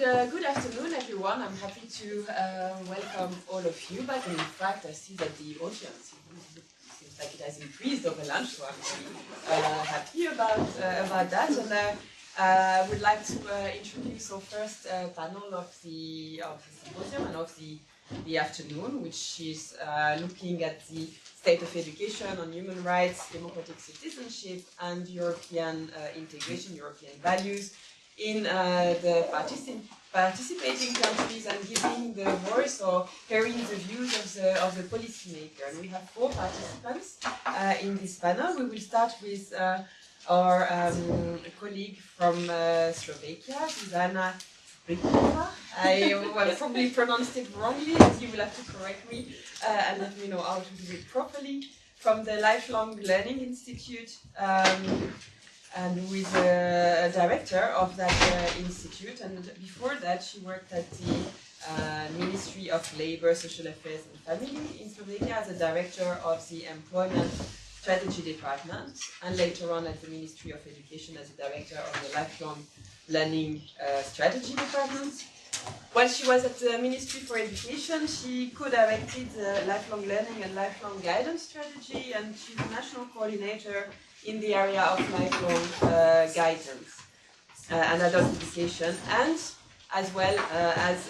Good afternoon, everyone. I'm happy to welcome all of you back. And in fact, I see that the audience seems like it has increased over lunch, so I'm really happy about that. And I would like to introduce our first panel of the symposium and of the afternoon, which is looking at the state of education on human rights, democratic citizenship, and European integration, European values in the participating countries, and giving the voice or hearing the views of the policymaker. And we have 4 participants in this panel. We will start with our colleague from Slovakia, Zuzana Štrbíková. I will probably pronounced it wrongly, as you will have to correct me and let me know how to do it properly. From the Lifelong Learning Institute, and who is a director of that institute. And before that, she worked at the Ministry of Labour, Social Affairs and Family in Slovakia as a director of the Employment Strategy Department, and later on at the Ministry of Education as a director of the Lifelong Learning Strategy Department. While she was at the Ministry for Education, she co-directed the Lifelong Learning and Lifelong Guidance Strategy, and she's the national coordinator in the area of lifelong guidance and adult education, and as well as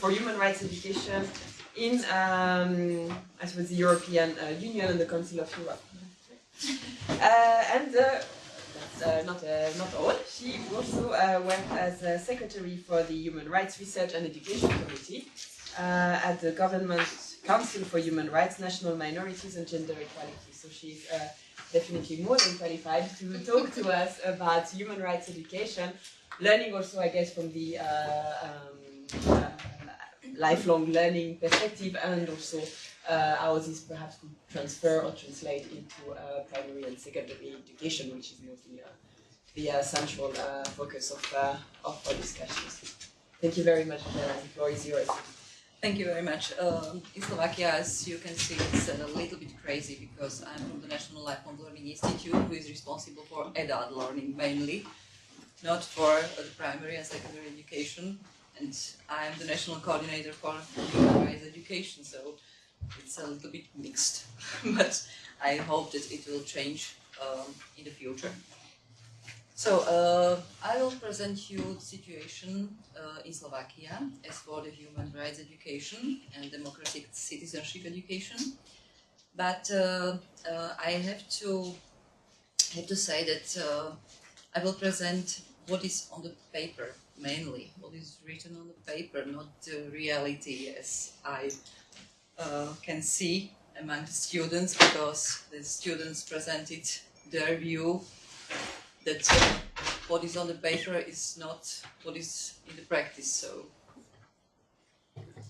for human rights education in I suppose the European Union and the Council of Europe. And that's not all. She also worked as a secretary for the Human Rights Research and Education Committee at the Government Council for Human Rights, National Minorities and Gender Equality. So she's definitely more than qualified to talk to us about human rights education, learning also, I guess, from the lifelong learning perspective, and also how this perhaps could transfer or translate into primary and secondary education, which is mostly the central focus of our discussions. Thank you very much, Alena. The floor is yours. Thank you very much. In Slovakia, as you can see, it's a little bit crazy because I'm from the National Lifelong Learning Institute, who is responsible for adult learning mainly, not for the primary and secondary education. And I'm the national coordinator for human rights education, so it's a little bit mixed. But I hope that it will change in the future. So I will present you the situation in Slovakia as for the human rights education and democratic citizenship education. But I have to say that I will present what is on the paper mainly, what is written on the paper, not the reality as I can see among the students, because the students presented their view that what is on the paper is not what is in the practice. So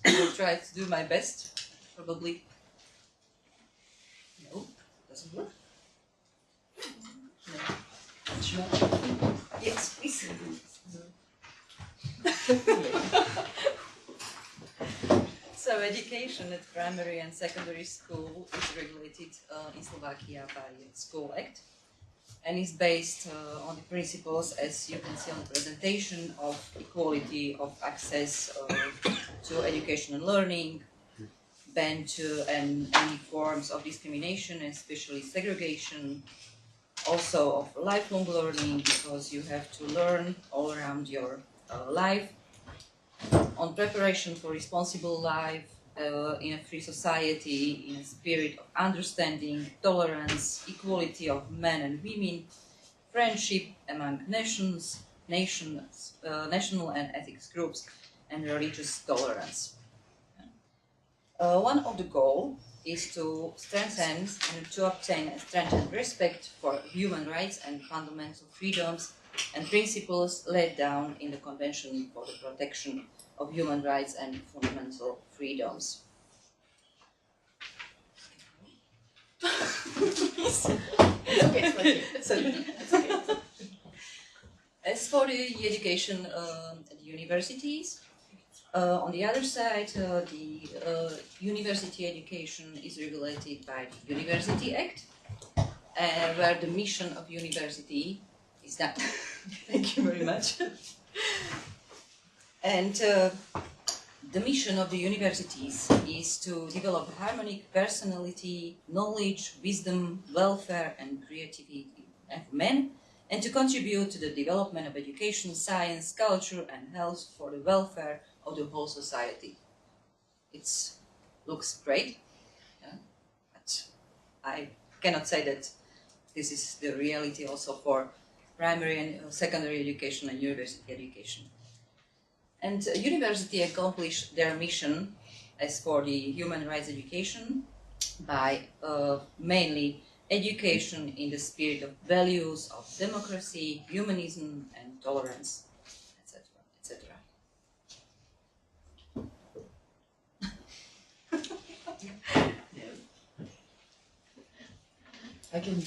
I will try to do my best. Probably. No, doesn't work. No. Yes, please. So education at primary and secondary school is regulated in Slovakia by School Act, and is based on the principles, as you can see on the presentation, of equality of access to education and learning, ban to any forms of discrimination, especially segregation, also of lifelong learning, because you have to learn all around your life, on preparation for responsible life in a free society, in a spirit of understanding, tolerance, equality of men and women, friendship among nations, national and ethics groups, and religious tolerance. One of the goals is to strengthen and to obtain and strengthen respect for human rights and fundamental freedoms and principles laid down in the Convention for the Protection of Human Rights and Fundamental Freedoms. As for the education at universities, on the other side, the university education is regulated by the University Act, where the mission of university is that. Thank you very much. And the mission of the universities is to develop harmonic personality, knowledge, wisdom, welfare, and creativity of men, and to contribute to the development of education, science, culture, and health for the welfare of the whole society. It looks great, yeah, but I cannot say that this is the reality also for primary and secondary education and university education. And university accomplish their mission as for the human rights education by mainly education in the spirit of values of democracy, humanism, and tolerance, etc., etc. I can do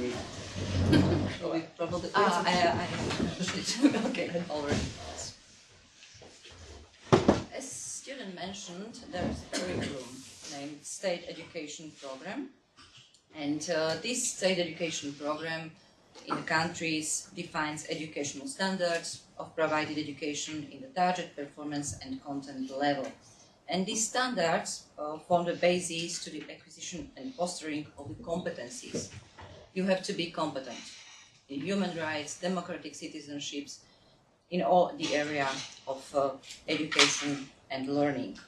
it. We probably. I okay, already. As student mentioned, there is a curriculum named State Education Program, and this state education program in the countries defines educational standards of provided education in the target, performance, and content level. And these standards form the basis to the acquisition and fostering of the competencies. You have to be competent in human rights, democratic citizenships, in all the area of education and learning.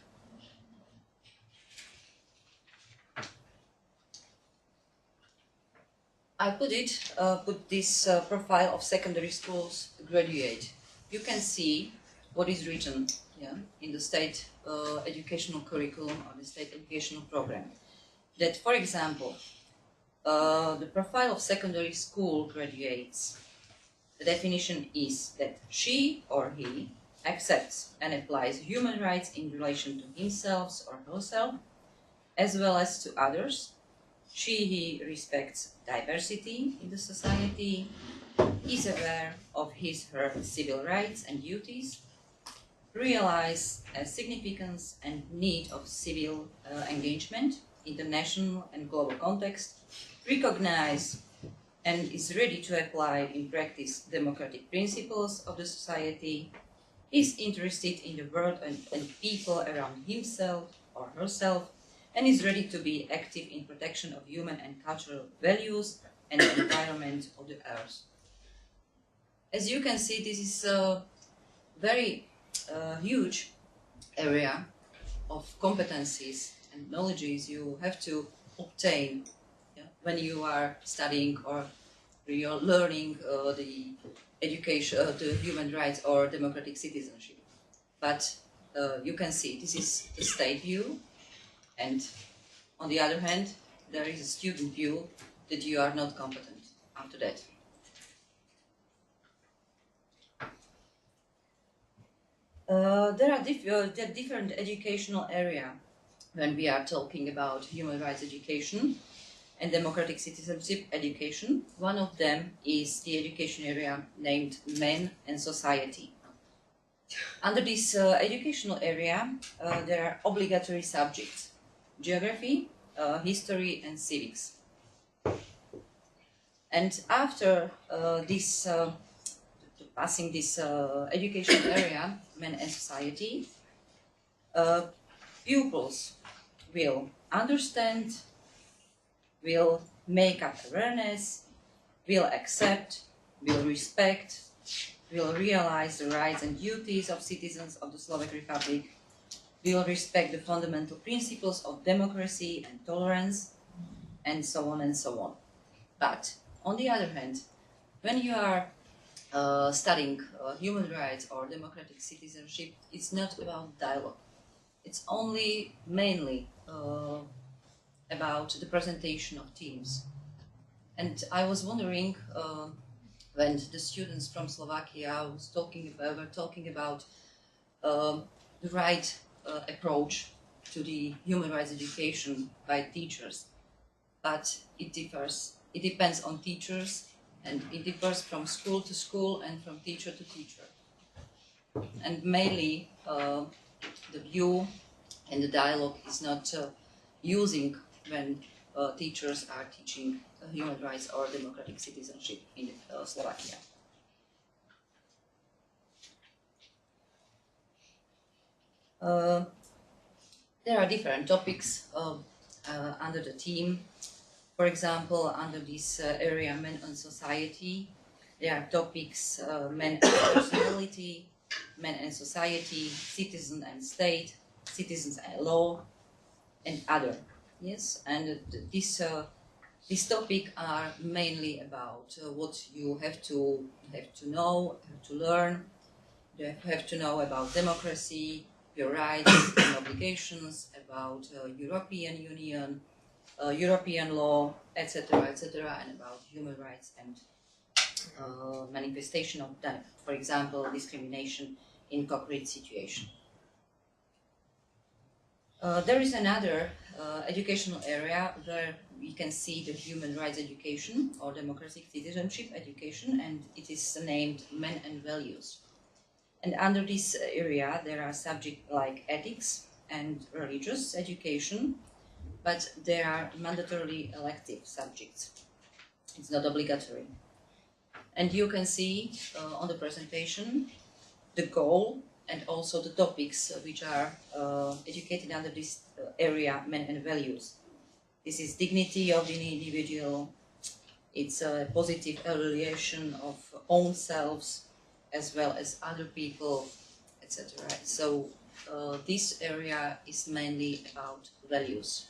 I put this profile of secondary schools graduate. You can see what is written in the state educational curriculum or the state educational program. That, for example, the profile of secondary school graduates, the definition is that she or he accepts and applies human rights in relation to himself or herself, as well as to others. He respects diversity in the society, is aware of her civil rights and duties, realize significance and need of civil engagement in the national and global context, recognize and is ready to apply in practice democratic principles of the society, is interested in the world and people around himself or herself, and is ready to be active in protection of human and cultural values and the environment of the earth. As you can see, this is a very huge area of competencies and knowledges you have to obtain when you are studying or you're learning the education, the human rights or democratic citizenship. But you can see this is the state view, and on the other hand, there is a student view that you are not competent after that. There are different educational areas when we are talking about human rights education and democratic citizenship education. One of them is the education area named Men and Society. Under this educational area, there are obligatory subjects: geography, history, and civics. And after passing this education area, Men and Society, pupils will understand, will make up awareness, will accept, will respect, will realize the rights and duties of citizens of the Slovak Republic, will respect the fundamental principles of democracy and tolerance, and so on and so on. But on the other hand, when you are studying human rights or democratic citizenship, it's not about dialogue. It's only mainly about the presentation of themes. And I was wondering when the students from Slovakia were talking about the right approach to the human rights education by teachers. But it differs. It depends on teachers, and it differs from school to school and from teacher to teacher. And mainly the view and the dialogue is not using when teachers are teaching human rights or democratic citizenship in Slovakia. There are different topics under the theme. For example, under this area, Men and Society, there are topics Men and Personality, Men and Society, Citizen and State, Citizens and Law, and other. Yes, and this topic are mainly about what you have to know, have to learn. You have to know about democracy, your rights and obligations, about European Union, European law, etc., and about human rights and manifestation of that. For example, discrimination in concrete situation. There is another educational area where we can see the human rights education or democratic citizenship education, and it is named Men and Values. And under this area, there are subjects like ethics and religious education, but they are mandatorily elective subjects. It's not obligatory. And you can see on the presentation the goal and also the topics which are educated under this area, Men and Values. This is dignity of the individual, it's a positive evaluation of own selves as well as other people, etc. So this area is mainly about values.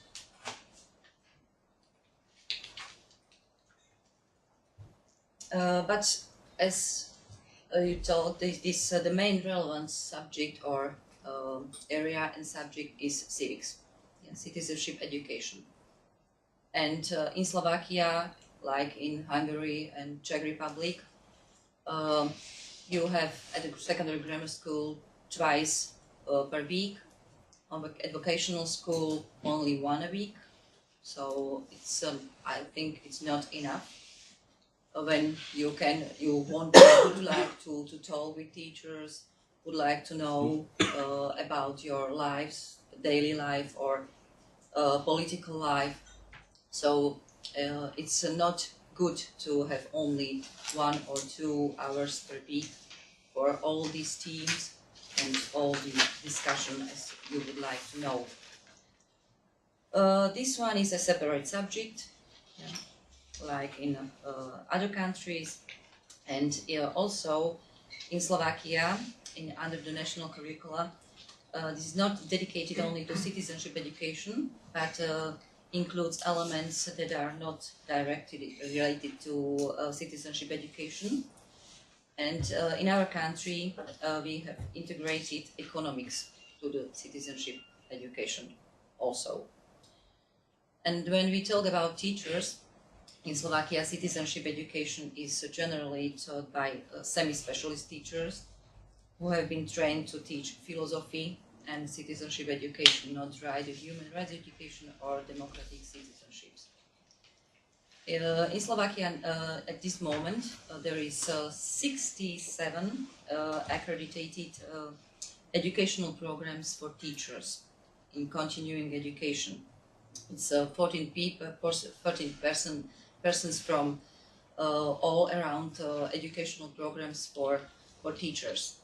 But as you told, the main relevant subject or area and subject is civics, citizenship education. And in Slovakia, like in Hungary and Czech Republic, you have at the secondary grammar school twice per week. At vocational school, only one a week. So it's I think it's not enough. When you would like to talk with teachers, would like to know about your lives, daily life or political life. So it's not good to have only 1 or 2 hours per week for all these teams and all the discussion as you would like to know. This one is a separate subject, like in other countries, and also in Slovakia, under the national curricula, this is not dedicated only to citizenship education, but includes elements that are not directly related to citizenship education. And in our country, we have integrated economics to the citizenship education also. And when we talk about teachers, in Slovakia, citizenship education is generally taught by semi-specialist teachers who have been trained to teach philosophy and citizenship education, not either human rights education or democratic citizenships. In Slovakia, at this moment, there is 67 accredited educational programs for teachers in continuing education. It's 14 persons from all around educational programs for teachers,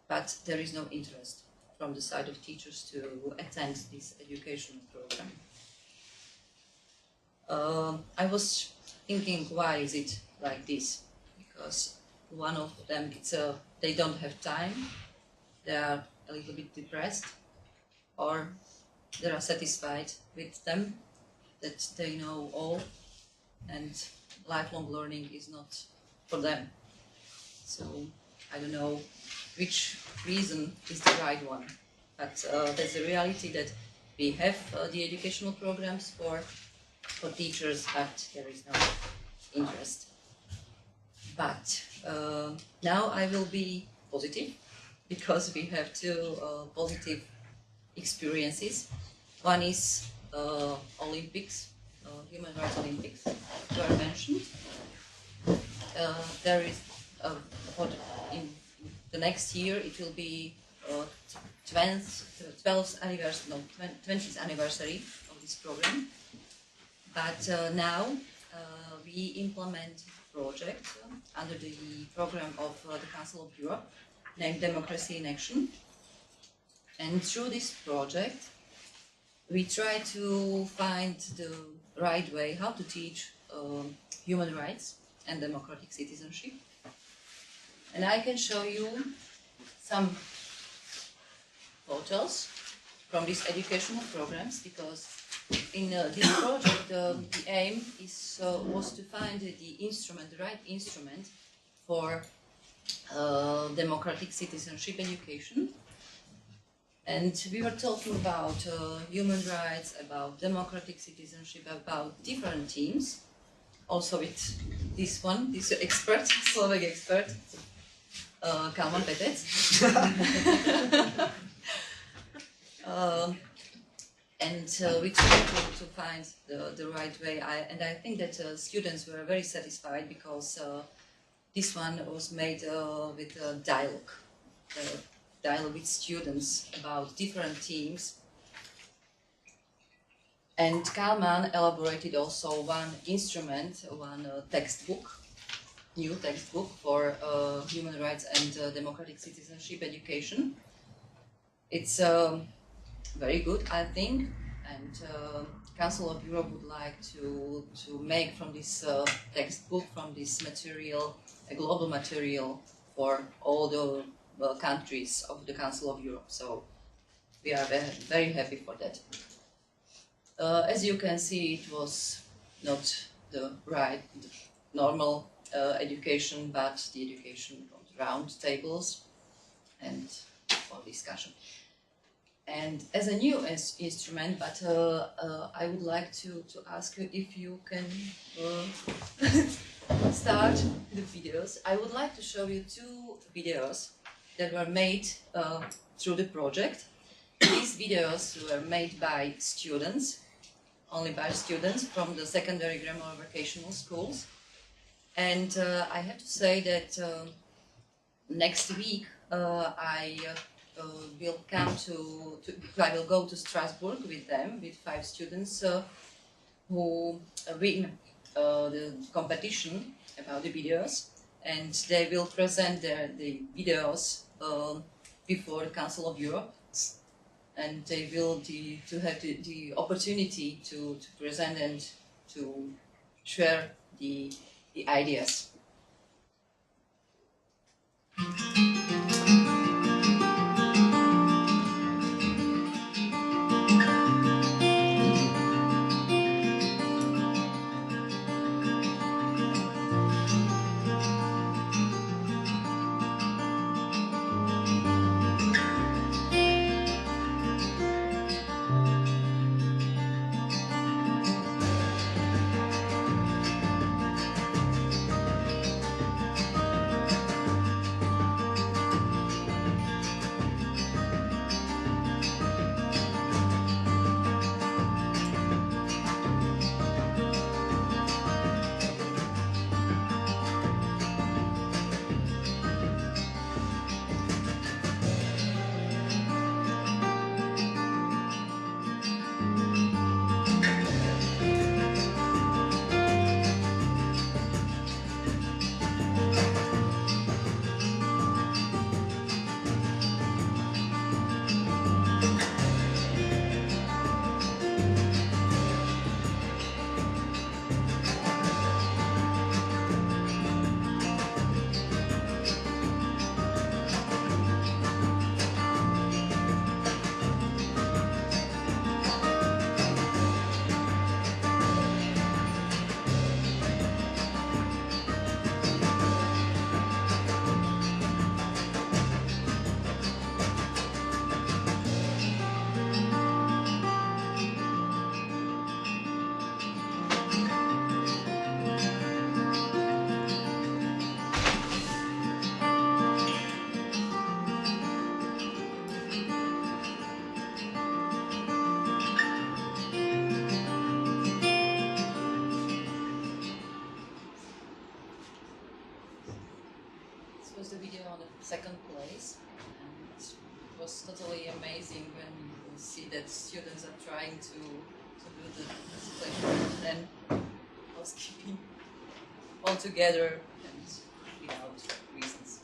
but there is no interest from the side of teachers to attend this educational program. I was thinking, why is it like this? Because one of them, they don't have time, they are a little bit depressed, or they are satisfied with them, that they know all, and lifelong learning is not for them. So I don't know which reason is the right one, but there's a reality that we have the educational programs for teachers, but there is no interest. But now I will be positive, because we have 2 positive experiences. One is Olympics, Human Rights Olympics were mentioned. There is in the next year it will be 20th anniversary of this program. But now we implement a project under the program of the Council of Europe named Democracy in Action. And through this project, we try to find the right way how to teach human rights and democratic citizenship. And I can show you some photos from these educational programs, because in this project the aim was to find the right instrument for democratic citizenship education. And we were talking about human rights, about democratic citizenship, about different teams. Also with this expert, Slovak expert, Kalman Petec. We tried to find the right way, and I think that students were very satisfied, because this one was made with a dialogue with students about different teams. And Kalman elaborated also one instrument, one new textbook for human rights and democratic citizenship education. It's very good, I think, and Council of Europe would like to make from this textbook, from this material, a global material for all the countries of the Council of Europe. So we are very happy for that. As you can see, it was not the normal education, but the education from round tables and for discussion. And as a new instrument, but I would like to ask you if you can start the videos. I would like to show you 2 videos that were made through the project. These videos were made by students, only by students from the secondary grammar vocational schools. And I have to say that next week I will go to Strasbourg with them, with 5 students who win the competition about the videos, and they will present the videos before the Council of Europe, and they will have the opportunity to present and to share the ideas. Was the video on the 2nd place, and it was totally amazing when you see that students are trying to do the presentation and housekeeping all together and without reasons.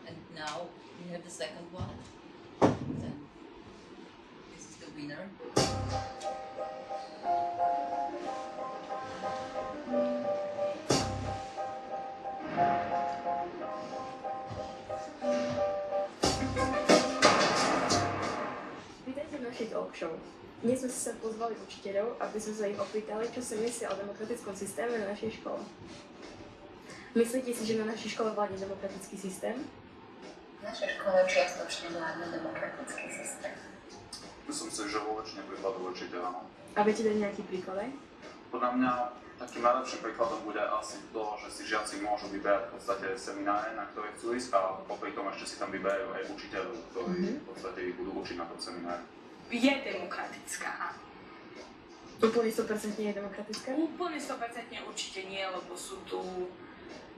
And now we have the 2nd one. Then winner. Vítajte v našej talk show. Dnes sme sa pozvali učiteľov, aby sme sa ich opýtali, čo si myslia o demokratickom systéme na našej škole. Myslíte si, že na našej škole vládne demokratický systém? V našej škole čiastočne vládne demokratický systém. Myslím si, že vo väčšine príkladov určite áno. A viete dať nejaký príklad aj? Podľa mňa takým najlepším príkladom bude asi to, že si žiaci môžu vyberať v podstate semináre, na ktoré chcú ísť a popri tom ešte si tam vyberajú aj učiteľov, ktorí v podstate ich budú učiť na tom semináre. Je demokratická. Úplne 100% nie je demokratická? Úplne 100% určite nie, lebo sú tu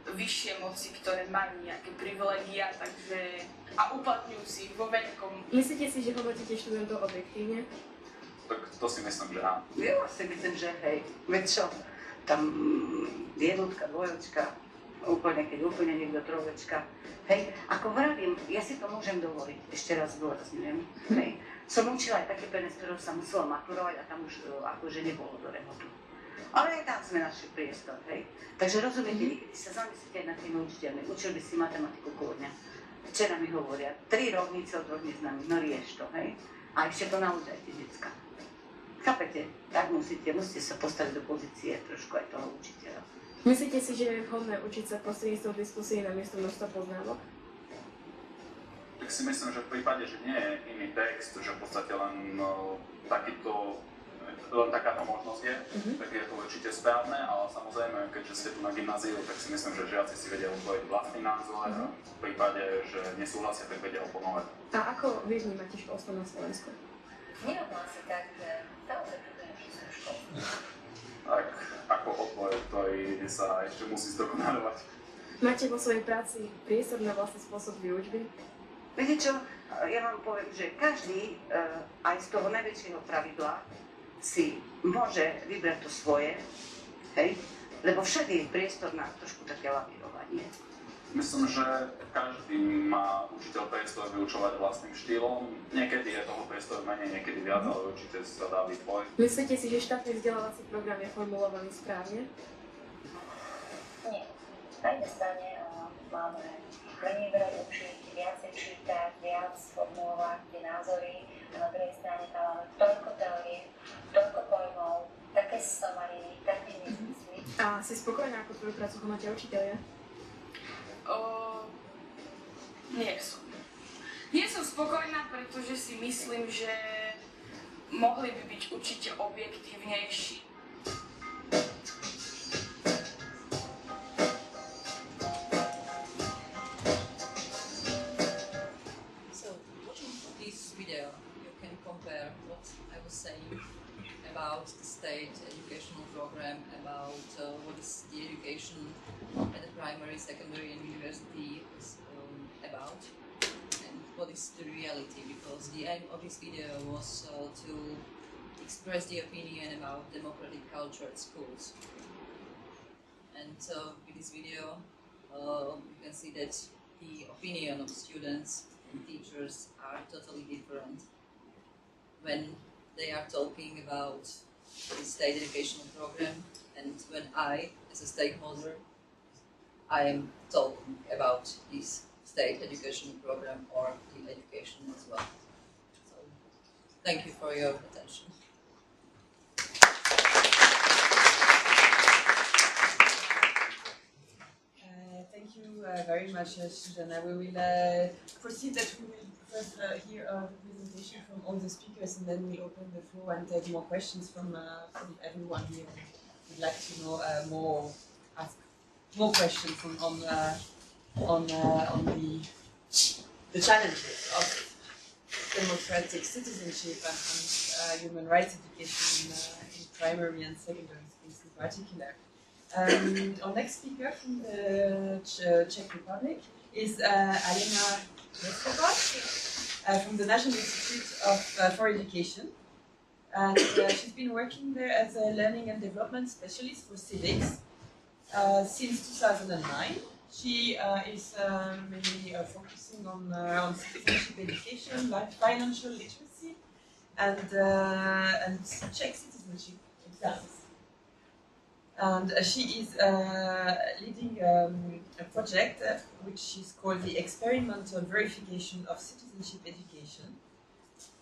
vyššie moci, ktoré majú nejaké privilegia, takže a uplatňujú si ich vo veľkom. Myslíte si, že hodnotíte študentov objektívne? Tak to si myslím, že áno. Ja si myslím, že hej, veď čo, tam jednotka, dvojočka, keď úplne niekto troječka. Hej, ako vravím, ja si to môžem dovoliť, ešte raz zdôrazňujem, hej. Som učila aj také predmet, ktorého sa musela maturovať a tam už akože nebolo do remotu. Ale aj tam sme našli priestor, hej. Takže rozumiete, niekedy sa zamyslíte aj nad tými učiteľmi, učil by si matematiku kľudňa. Včera mi hovoria, 3 rovnice od 2 neznámych, no rieš to, hej. A ešte to naučajte, decka. Chápete? Tak musíte sa postaviť do pozície trošku aj toho učiteľa. Myslíte si, že je vhodné učiť sa prostredníctvom diskusie namiesto množstva poznámok? Tak si myslím, že v prípade, že nie je iný text, že v podstate len takáto možnosť je, tak je to určite správne, ale samozrejme, keďže ste tu na gymnáziu, tak si myslím, že žiaci si vedia otvoriť vlastný názor a v prípade, že nesúhlasia, tak vedia oponovať. A ako vy vnímate školstvo na Slovensku? Vnímam asi tak, že naozaj čudujem všetkú školu. Tak ako odbor, ktorý sa ešte musí zdokonalovať. Máte vo svojej práci priestor na vlastný spôsob výučby? Viete čo, ja vám poviem, že každý aj z toho najväčšieho pravidla si môže vybrať to svoje, hej? Lebo všade je priestor na trošku také lavírovanie. Myslím, že každý má učiteľ priestor vyučovať vlastným štýlom. Niekedy je toho priestoru menej, niekedy viac, ale určite sa dá vytvoriť. Myslíte si, že štátny vzdelávací program je formulovaný správne? Nie. Na jednej strane máme menej veľa učiť, viacej čítať, viac formulovať tie názory a na druhej strane tam máme toľko teórie, toľko pojmov, také somariny, také nezmysly. A si spokojná, ako tvoju prácu hodnotia učiteľia? Nie som. Nie som spokojná, pretože si myslím, že mohli by byť určite objektívnejší. So, watching this video, you can compare what I was saying about the state educational program, about what is the education at the primary, secondary and university is about, and what is the reality, because the aim of this video was to express the opinion about democratic culture at schools. And with this video, you can see that the opinion of students and teachers are totally different when they are talking about the state educational program, and when I, as a stakeholder, I am talking about this state educational program or the education as well. So, thank you for your attention. Thank you very much, Zuzana. We will proceed that we will first hear a presentation from all the speakers, and then we'll open the floor and take more questions from everyone here. We'd like to know ask more questions on the challenges of democratic citizenship and human rights education in primary and secondary schools in particular. Our next speaker from the Czech Republic is Alena Hesová from the National Institute for Education. And she's been working there as a learning and development specialist for civics since 2009. She is mainly focusing on citizenship education, like financial literacy, and Czech citizenship exams. And she is leading a project which is called the Experimental Verification of Citizenship Education,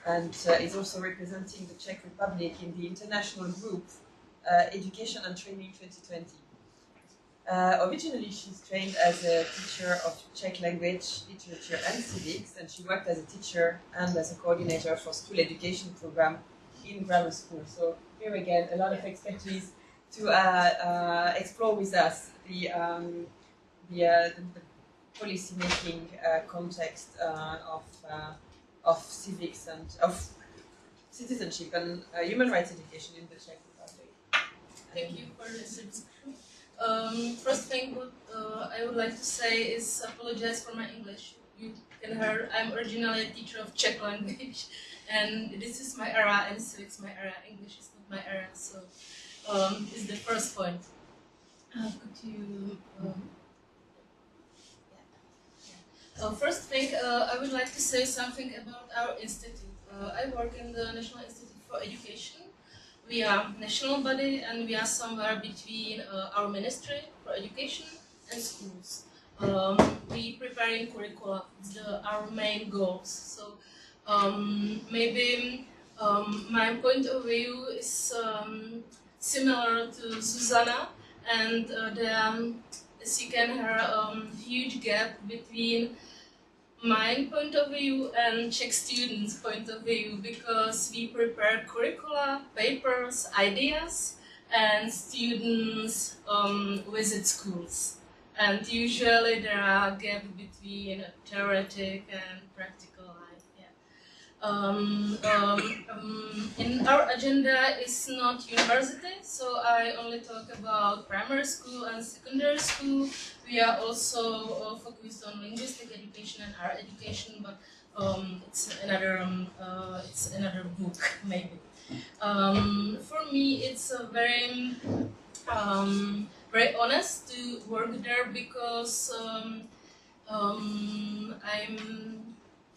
and is also representing the Czech Republic in the international group Education and Training 2020. Originally, she's trained as a teacher of Czech language, literature and civics, and she worked as a teacher and as a coordinator for school education program in grammar school. So here again, a lot of expertise to explore with us the policy-making context of civics and of citizenship and human rights education in the Czech Republic. Thank you for this introduction. First thing what I would like to say is apologize for my English. You can hear I'm originally a teacher of Czech language, and this is my era, and civics my era. English is not my era, so is the first point. Could you? First thing, I would like to say something about our institute. I work in the National Institute for Education. We are a national body, and we are somewhere between our Ministry for Education and schools. We preparing curricula. It's our main goals. So maybe my point of view is similar to Zuzana, and as you can hear, huge gap between my point of view and Czech students' point of view, because we prepare curricula, papers, ideas, and students visit schools. And usually there are gaps between theoretic and practical life. In our agenda is not university, so I only talk about primary school and secondary school. We are also focused on linguistic education and art education, but it's another book maybe. For me, it's a very honest to work there, because I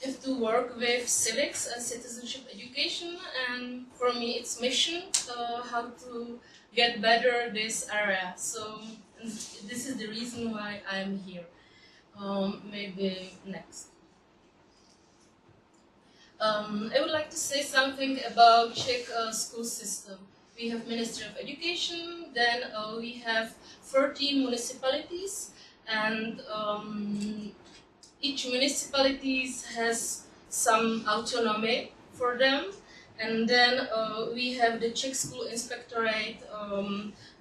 have to work with civics and citizenship education, and for me it's mission how to get better this area. So this is the reason why I'm here. Maybe next. I would like to say something about Czech school system. We have Ministry of Education, then we have 13 municipalities, and each municipality has some autonomy for them. And then we have the Czech School Inspectorate,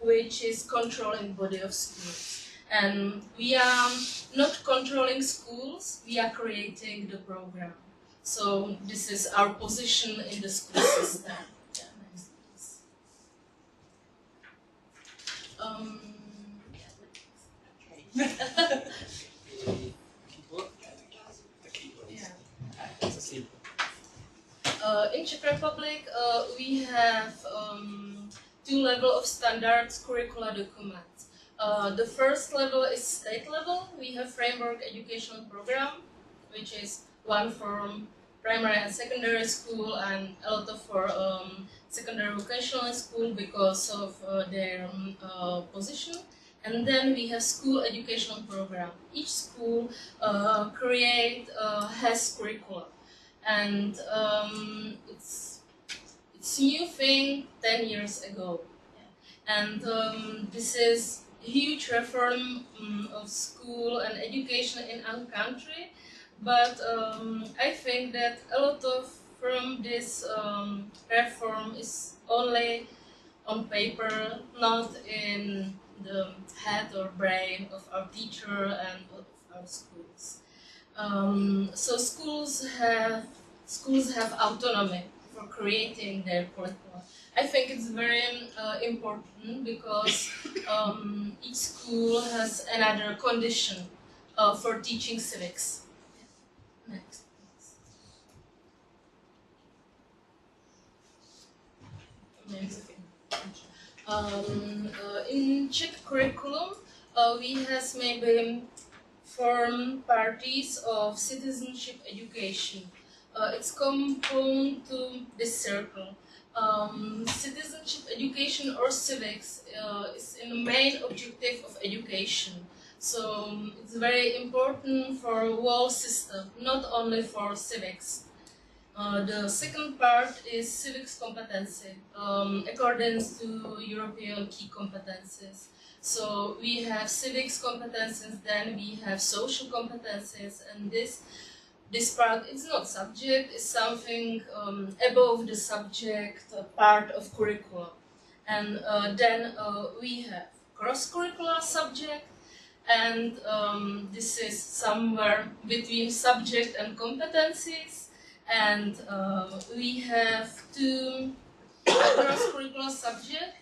which is controlling body of schools. And we are not controlling schools, we are creating the program. So this is our position in the school system. Yeah, next, in Czech Republic, we have 2 levels of standards curricula documents. The first level is state level. We have framework educational program, which is one for primary and secondary school, and a lot of for secondary vocational school because of their position. And then we have school educational program. Each school has curricula, and it's new thing 10 years ago, and this is huge reform of school and education in our country. But I think that a lot of from this reform is only on paper, not in the head or brain of our teacher and of our schools. So schools have autonomy for creating their curriculum. I think it's very important because each school has another condition for teaching civics. Next. In Czech curriculum, we has maybe 4 parties of citizenship education. it's component to this circle. Citizenship education or civics is in the main objective of education. So it's very important for the whole system, not only for civics. The second part is civics competency, according to European key competencies. So we have civics competencies, then we have social competencies, and this part is not subject, it's something above the subject, part of curricula. And then we have cross-curricular subject, and this is somewhere between subject and competencies. And we have two cross-curricular subjects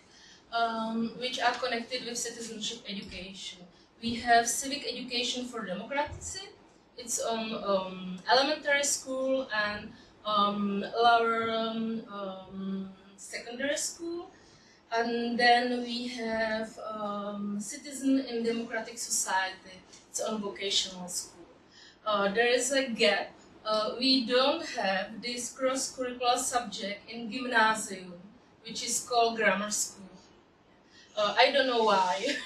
which are connected with citizenship education. We have civic education for democracy. It's on elementary school and lower secondary school. And then we have citizen in democratic society. It's on vocational school. There is a gap. We don't have this cross-curricular subject in gymnasium, which is called grammar school. I don't know why.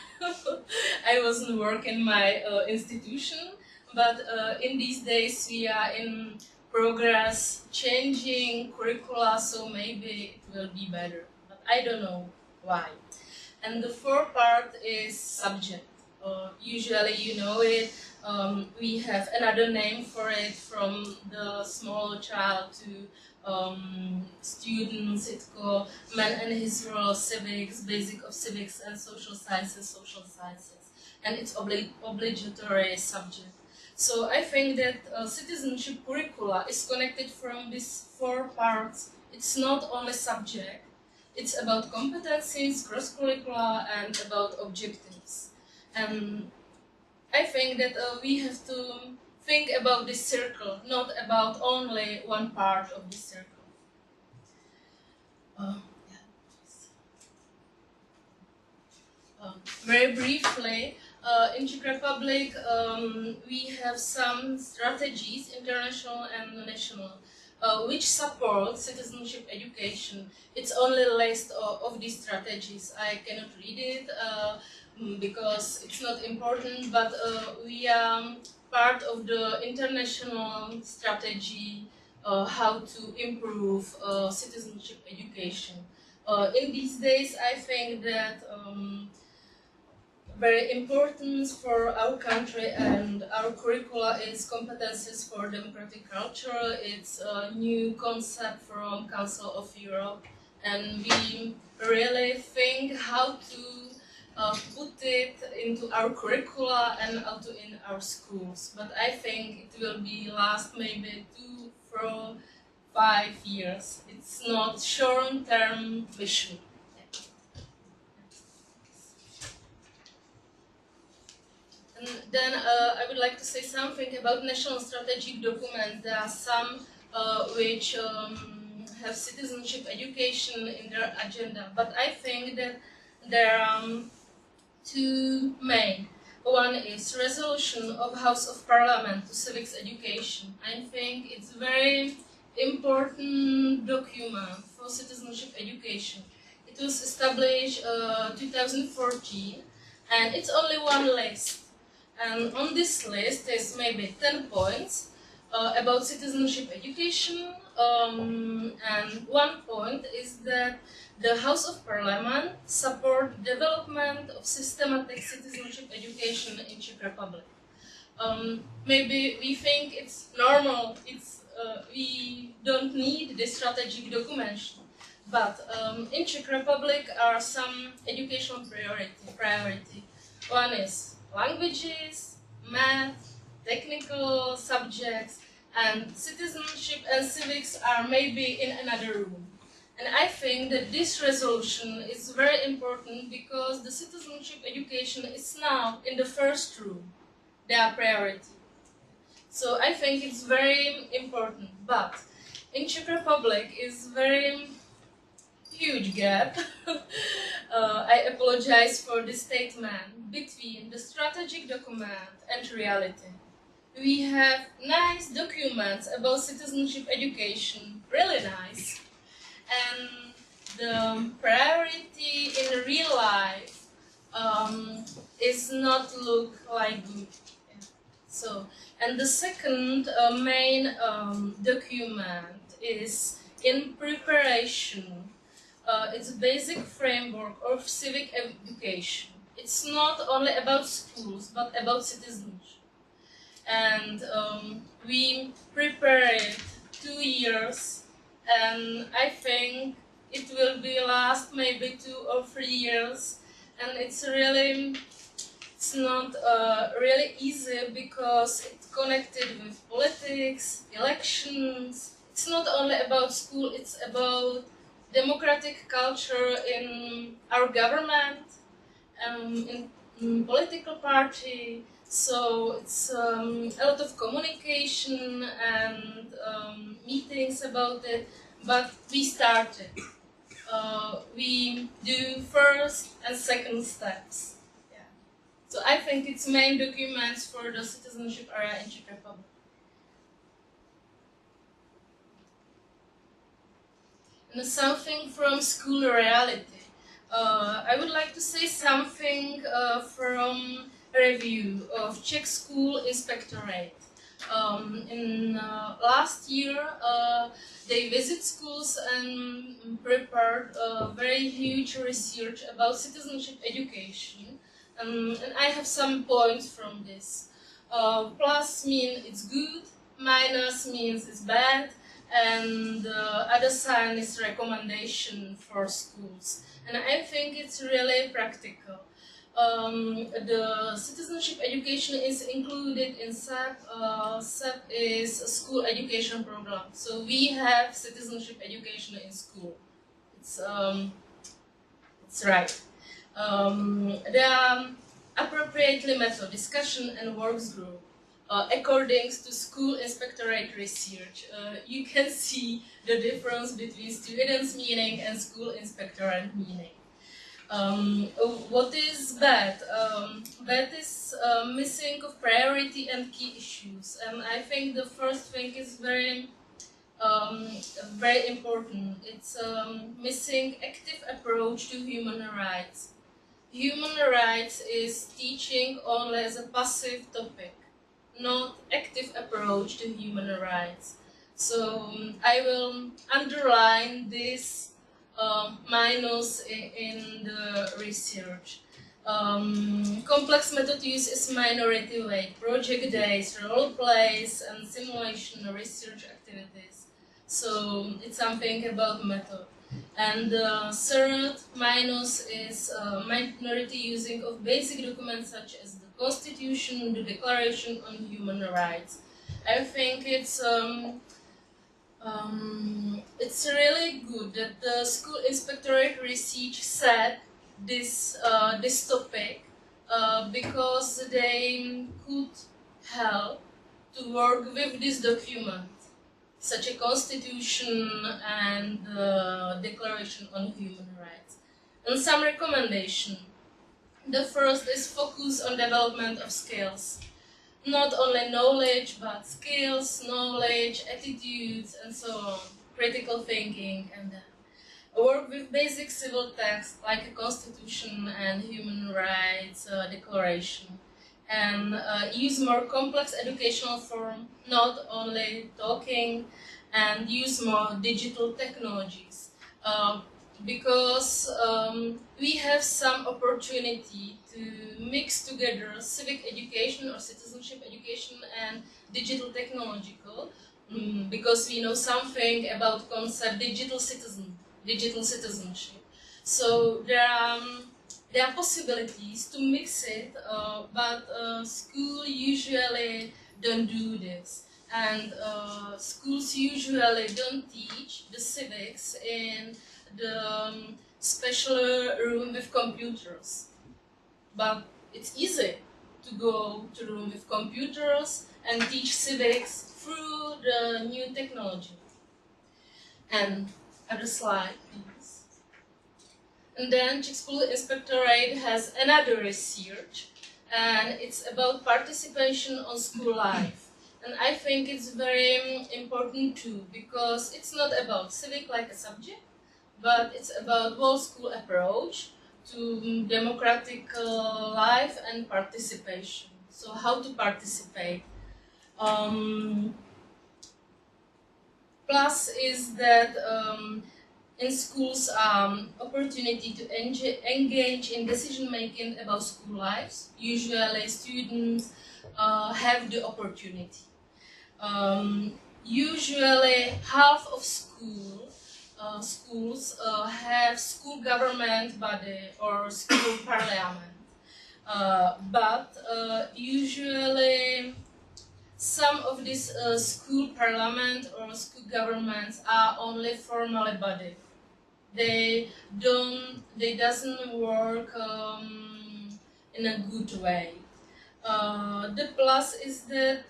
I wasn't working in my institution, but in these days we are in progress changing curricula, so maybe it will be better. But I don't know why. And the fourth part is subject. Usually you know it. We have another name for it, from the small child to students. It's called Man and His Role, Civics, Basic of Civics and Social Sciences, and it's obligatory subject. So I think that citizenship curricula is connected from these four parts. It's not only subject, it's about competencies, cross-curricular, and about objectives. And I think that we have to think about this circle, not about only one part of this circle. Very briefly, in Czech Republic, we have some strategies, international and national, which support citizenship education. It's only a list of these strategies. I cannot read it because it's not important, but we are part of the international strategy how to improve citizenship education. In these days, I think that very important for our country and our curricula is competencies for democratic culture. It's a new concept from Council of Europe, and we really think how to put it into our curricula and also in our schools. But I think it will be last maybe 2, 4, 5 years. It's not short-term vision. And then I would like to say something about national strategic documents. There are some which have citizenship education in their agenda, but I think that there are two main. One is resolution of House of Parliament to civics education. I think it's a very important document for citizenship education. It was established 2014, and it's only one list. And on this list is maybe 10 points about citizenship education, and one point is that the House of Parliament support development of systematic citizenship education in Czech Republic. Maybe we think it's normal, we don't need this strategic document, but in Czech Republic are some educational priority. One is languages, math, technical subjects, and citizenship and civics are maybe in another room. And I think that this resolution is very important because the citizenship education is now in the first room. They are priority. So I think it's very important. But in Czech Republic is very huge gap. I apologize for this statement, between the strategic document and reality. we have nice documents about citizenship education, really nice. And the priority in real life is not look like good. Yeah. So, and the second main document is in preparation. It's a basic framework of civic education. It's not only about schools, but about citizenship. And we prepared 2 years, and I think it will be last maybe 2 or 3 years, and it's not really easy because it's connected with politics, elections. It's not only about school, it's about democratic culture in our government, in political party. So it's a lot of communication and meetings about it, but we started. We do first and second steps. Yeah. So I think it's main documents for the citizenship area in Czech Republic. And something from school reality. I would like to say something from review of Czech School Inspectorate. In last year, they visit schools and prepared very huge research about citizenship education. And I have some points from this. Plus means it's good, minus means it's bad, and other sign is recommendation for schools. And I think it's really practical. The citizenship education is included in SEP. SEP is a school education program. So we have citizenship education in school. It's right. There are appropriately method, discussion and works group. According to school inspectorate research, you can see the difference between students' meaning and school inspectorate meaning. What is bad? Bad is missing of priority and key issues, and I think the first thing is very important. It's missing active approach to human rights. Human rights is teaching only as a passive topic, not active approach to human rights. So I will underline this minus in the research. Complex method use is minority weight, project days, role plays, and simulation research activities. So it's something about method. And the third minus is minority using of basic documents such as the Constitution, the Declaration on Human Rights. I think it's really good that the school inspectorate research said this topic because they could help to work with this document, such a constitution and the Declaration on Human Rights. And some recommendation. The first is focus on development of skills. Not only knowledge, but skills, knowledge, attitudes, and so on. Critical thinking, and work with basic civil text like a constitution and human rights declaration. And use more complex educational form, not only talking, and use more digital technologies. Because we have some opportunity to mix together civic education or citizenship education and digital technological, because we know something about concept digital citizenship. So there are possibilities to mix it, but school usually don't do this. And schools usually don't teach the civics in the special room with computers. But it's easy to go to room with computers and teach civics through the new technology. And other slide, please. And then Czech School Inspectorate has another research, and it's about participation on school life. And I think it's very important too, because it's not about civic like a subject, but it's about whole school approach to democratic life and participation. So how to participate. Plus is that in schools opportunity to engage in decision making about school lives. Usually students have the opportunity. Usually half of schools have school government body or school parliament, but usually some of these school parliament or school governments are only formally body. They doesn't work in a good way. The plus is that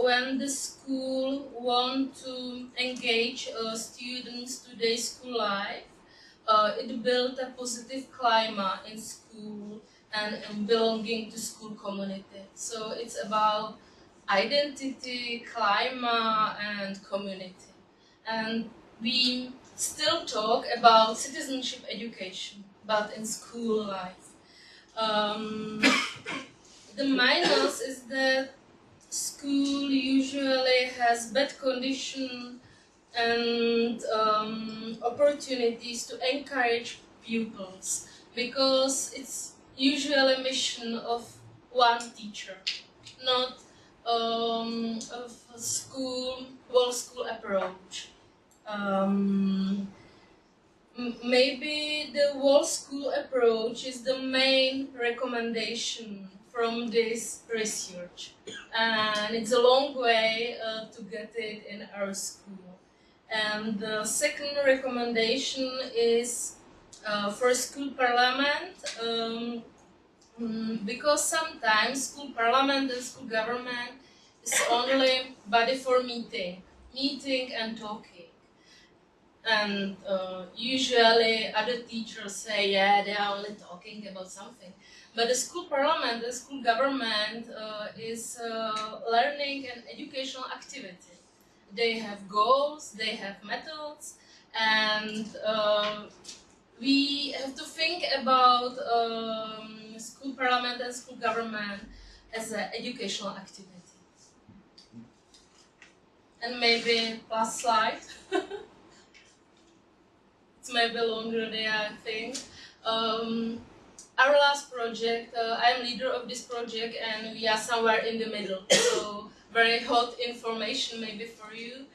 when the school want to engage students to their school life, it built a positive climate in school and belonging to school community. So it's about identity, climate, and community. And we still talk about citizenship education, but in school life. The minus is that school usually has bad condition and opportunities to encourage pupils, because it's usually a mission of one teacher, not of a whole school approach. Maybe the whole school approach is the main recommendation from this research, and it's a long way to get it in our school. And the second recommendation is for school parliament, because sometimes school parliament and school government is only body for meeting and talking. And usually other teachers say, yeah, they are only talking about something. But the school parliament, the school government is learning and educational activity. They have goals, they have methods, and we have to think about school parliament and school government as an educational activity. And maybe last slide. It's maybe longer than I think. Our last project, I am leader of this project, and we are somewhere in the middle. So very hot information maybe for you.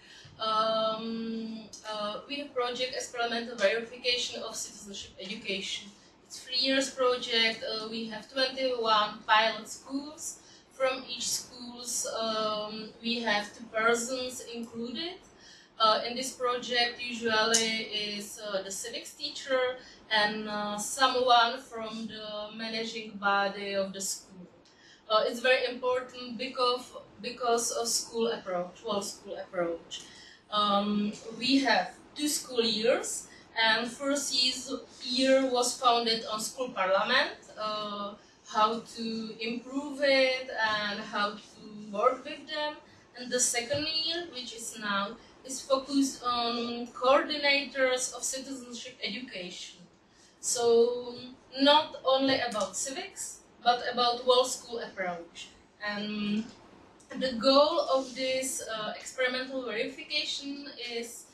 We have project experimental verification of citizenship education. It's 3 years project. We have 21 pilot schools. From each schools, we have 2 persons included. In this project, usually is the civics teacher and someone from the managing body of the school. It's very important because of school approach, whole school approach. We have 2 school years, and first year was founded on school parliament, how to improve it and how to work with them. And the second year, which is now, is focused on coordinators of citizenship education. So not only about civics, but about whole school approach. And the goal of this experimental verification is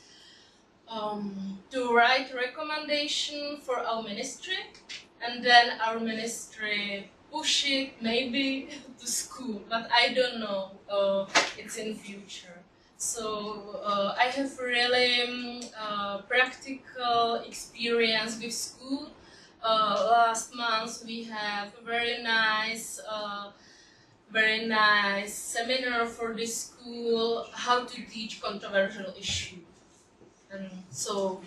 to write recommendation for our ministry, and then our ministry push it maybe to school, but I don't know, it's in future. So I have really practical experience with school. Last month we have a very nice seminar for this school, how to teach controversial issues. And so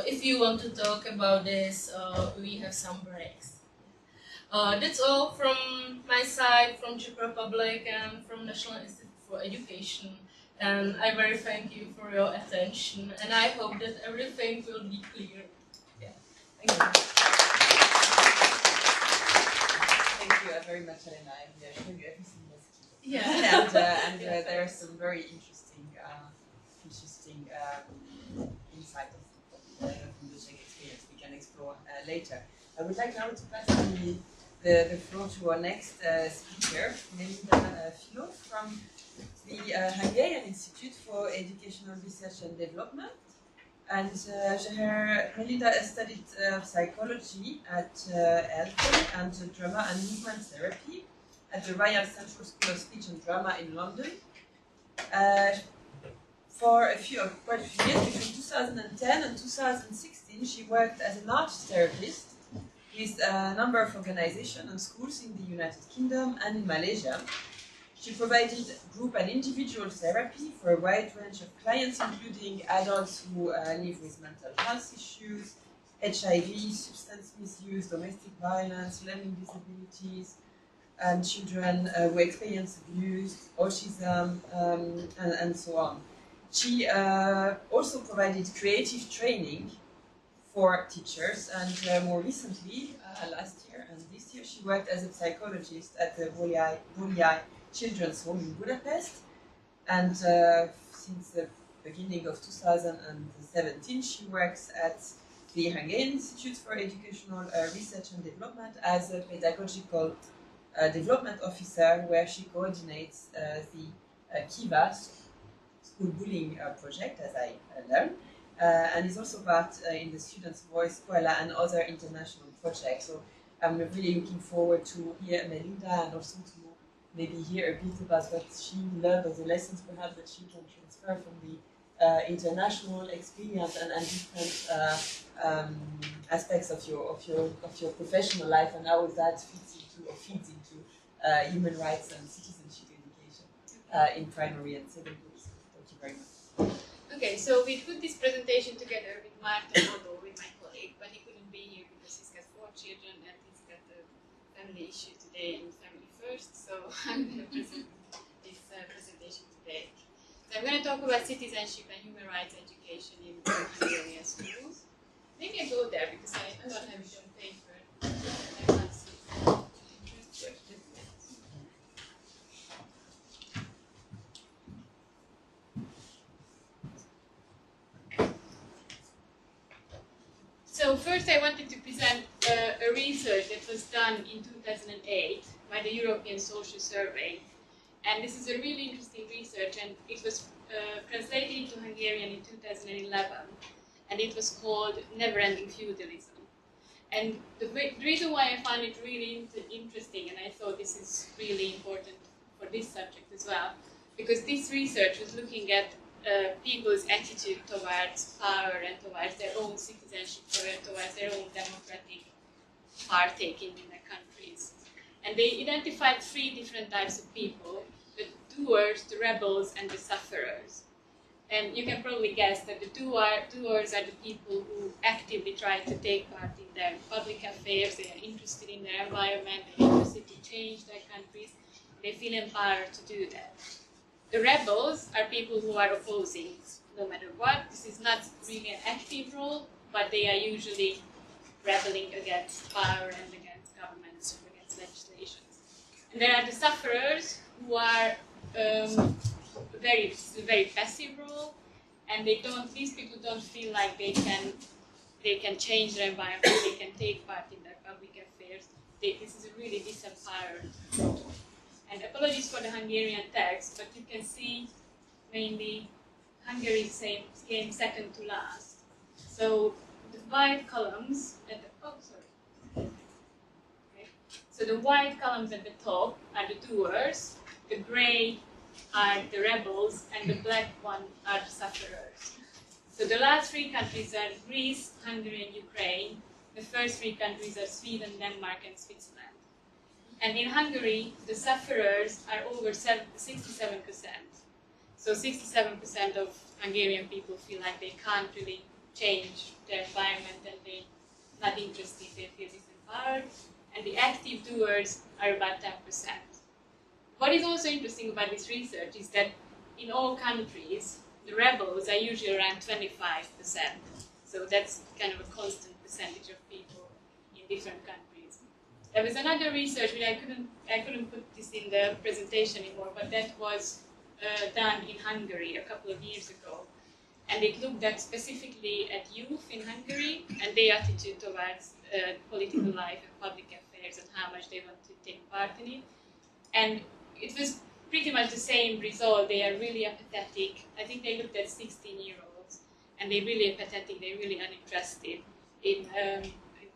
if you want to talk about this, we have some breaks. That's all from my side, from Czech Republic and from National Institute for Education. And I very thank you for your attention, and I hope that everything will be clear. Yeah. Thank you. Thank you very much, Alena. I will show you everything that's key. Yeah. And there are some very interesting insights from the Czech experience we can explore later. I would like now to pass the floor to our next speaker, Melinda Filo from the Hungarian Institute for Educational Research and Development. And Melinda studied psychology at ELTE and drama and movement therapy at the Royal Central School of Speech and Drama in London. For quite a few years, between 2010 and 2016, she worked as an art therapist with a number of organizations and schools in the United Kingdom and in Malaysia. She provided group and individual therapy for a wide range of clients, including adults who live with mental health issues, HIV, substance misuse, domestic violence, learning disabilities, and children who experience abuse, autism, and so on. She also provided creative training for teachers, and more recently, last year and this year, she worked as a psychologist at the Bodó Children's Home in Budapest. And since the beginning of 2017, she works at the Hungarian Institute for Educational Research and Development as a pedagogical development officer, where she coordinates the KIVA school bullying project, as I learned, and is also part in the Students' Voice, Scuola, and other international projects. So I'm really looking forward to hear Melinda and also to maybe hear a bit about what she learned, or the lessons perhaps that she can transfer from the international experience and different aspects of your professional life, and how that feeds into human rights and citizenship education in primary and secondary. Thank you very much. Okay, so we put this presentation together with Márton, Bodó, with my colleague, but he couldn't be here because he's got 4 children and he's got a family issue today and family first, so I'm going to present this presentation today. So I'm going to talk about citizenship and human rights education in Hungarian schools. Maybe I go there because I don't have it on paper. I can't see. So first I wanted to present a research that was done in 2008 by the European Social Survey. And this is a really interesting research, and it was translated into Hungarian in 2011. And it was called Never-Ending Feudalism. And the reason why I found it really interesting, and I thought this is really important for this subject as well, because this research was looking at people's attitude towards power and towards their own citizenship, towards their own democratic partaking in their countries. And they identified 3 different types of people: the doers, the rebels, and the sufferers. And you can probably guess that the doers are the people who actively try to take part in their public affairs. They are interested in their environment, they're interested to change their countries, they feel empowered to do that. The rebels are people who are opposing no matter what. This is not really an active role, but they are usually rebelling against power and against governments and against legislations. And there are the sufferers, who are very passive role, and these people don't feel like they can change their environment, they can take part in their public affairs. This is a really disempowered role. And apologies for the Hungarian text, but you can see mainly Hungary came second to last. So the white columns at the So the white columns at the top are the doers, the grey are the rebels, and the black one are the sufferers. So the last 3 countries are Greece, Hungary, and Ukraine. The first 3 countries are Sweden, Denmark, and Switzerland. And in Hungary, the sufferers are over 67%. So 67% of Hungarian people feel like they can't really change their environment and they're not interested, they feel disempowered. And the active doers are about 10%. What is also interesting about this research is that in all countries, the rebels are usually around 25%. So that's kind of a constant percentage of people in different countries. There was another research, which I couldn't put this in the presentation anymore, but that was done in Hungary a couple of years ago. And it looked at specifically at youth in Hungary and their attitude towards political life and public affairs and how much they want to take part in it. And it was pretty much the same result. They are really apathetic. I think they looked at 16-year-olds, and they're really apathetic, they're really uninterested in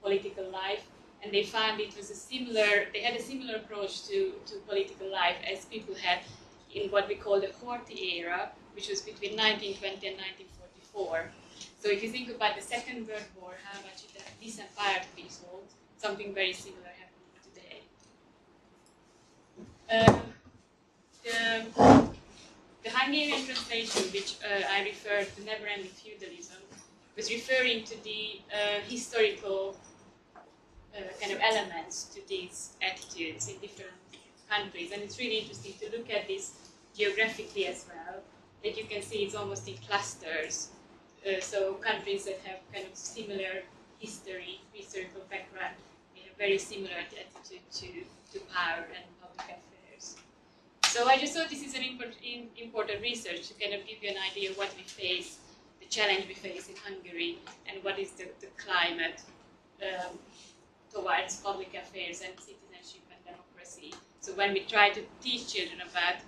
political life. And they found it was they had a similar approach to political life as people had in what we call the Horthy era, which was between 1920 and 1944. So if you think about the Second World War, how much it disempowered people, something very similar happening today. The Hungarian translation, which I referred to never-ending feudalism, was referring to the historical kind of elements to these attitudes in different countries. And it's really interesting to look at this geographically as well. That you can see it's almost in clusters. So countries that have kind of similar historical background, they have very similar attitude to power and public affairs. So I just thought this is an important research to kind of give you an idea of what we face, the challenge we face in Hungary, and what is the climate towards public affairs and citizenship and democracy. So when we try to teach children about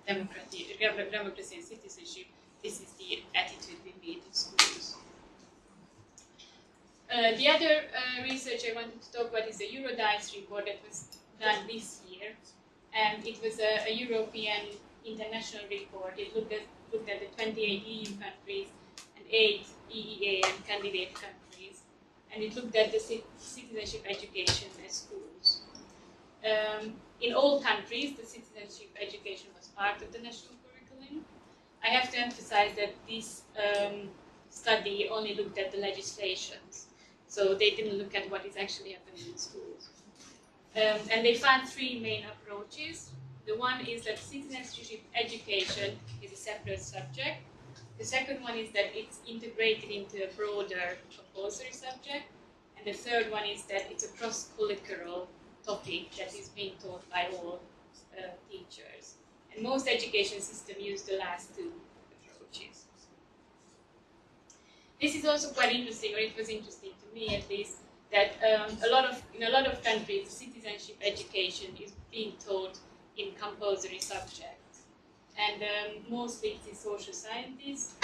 democracy and citizenship, this is the attitude we meet in schools. The other research I wanted to talk about is the Eurodice report that was done this year, and it was a European international report. It looked at the 28 EU countries and 8 EEA and candidate countries, and it looked at the citizenship education at schools. In all countries, the citizenship education was part of the national curriculum. I have to emphasize that this study only looked at the legislations, so they didn't look at what is actually happening in schools. And they found 3 main approaches. The one is that citizenship education is a separate subject. The second one is that it's integrated into a broader compulsory subject. And the third one is that it's a cross-curricular topic that is being taught by all teachers. And most education systems use the last 2 approaches. This is also quite interesting, or it was interesting to me at least, that in a lot of countries, citizenship education is being taught in compulsory subjects. And mostly it's in social sciences,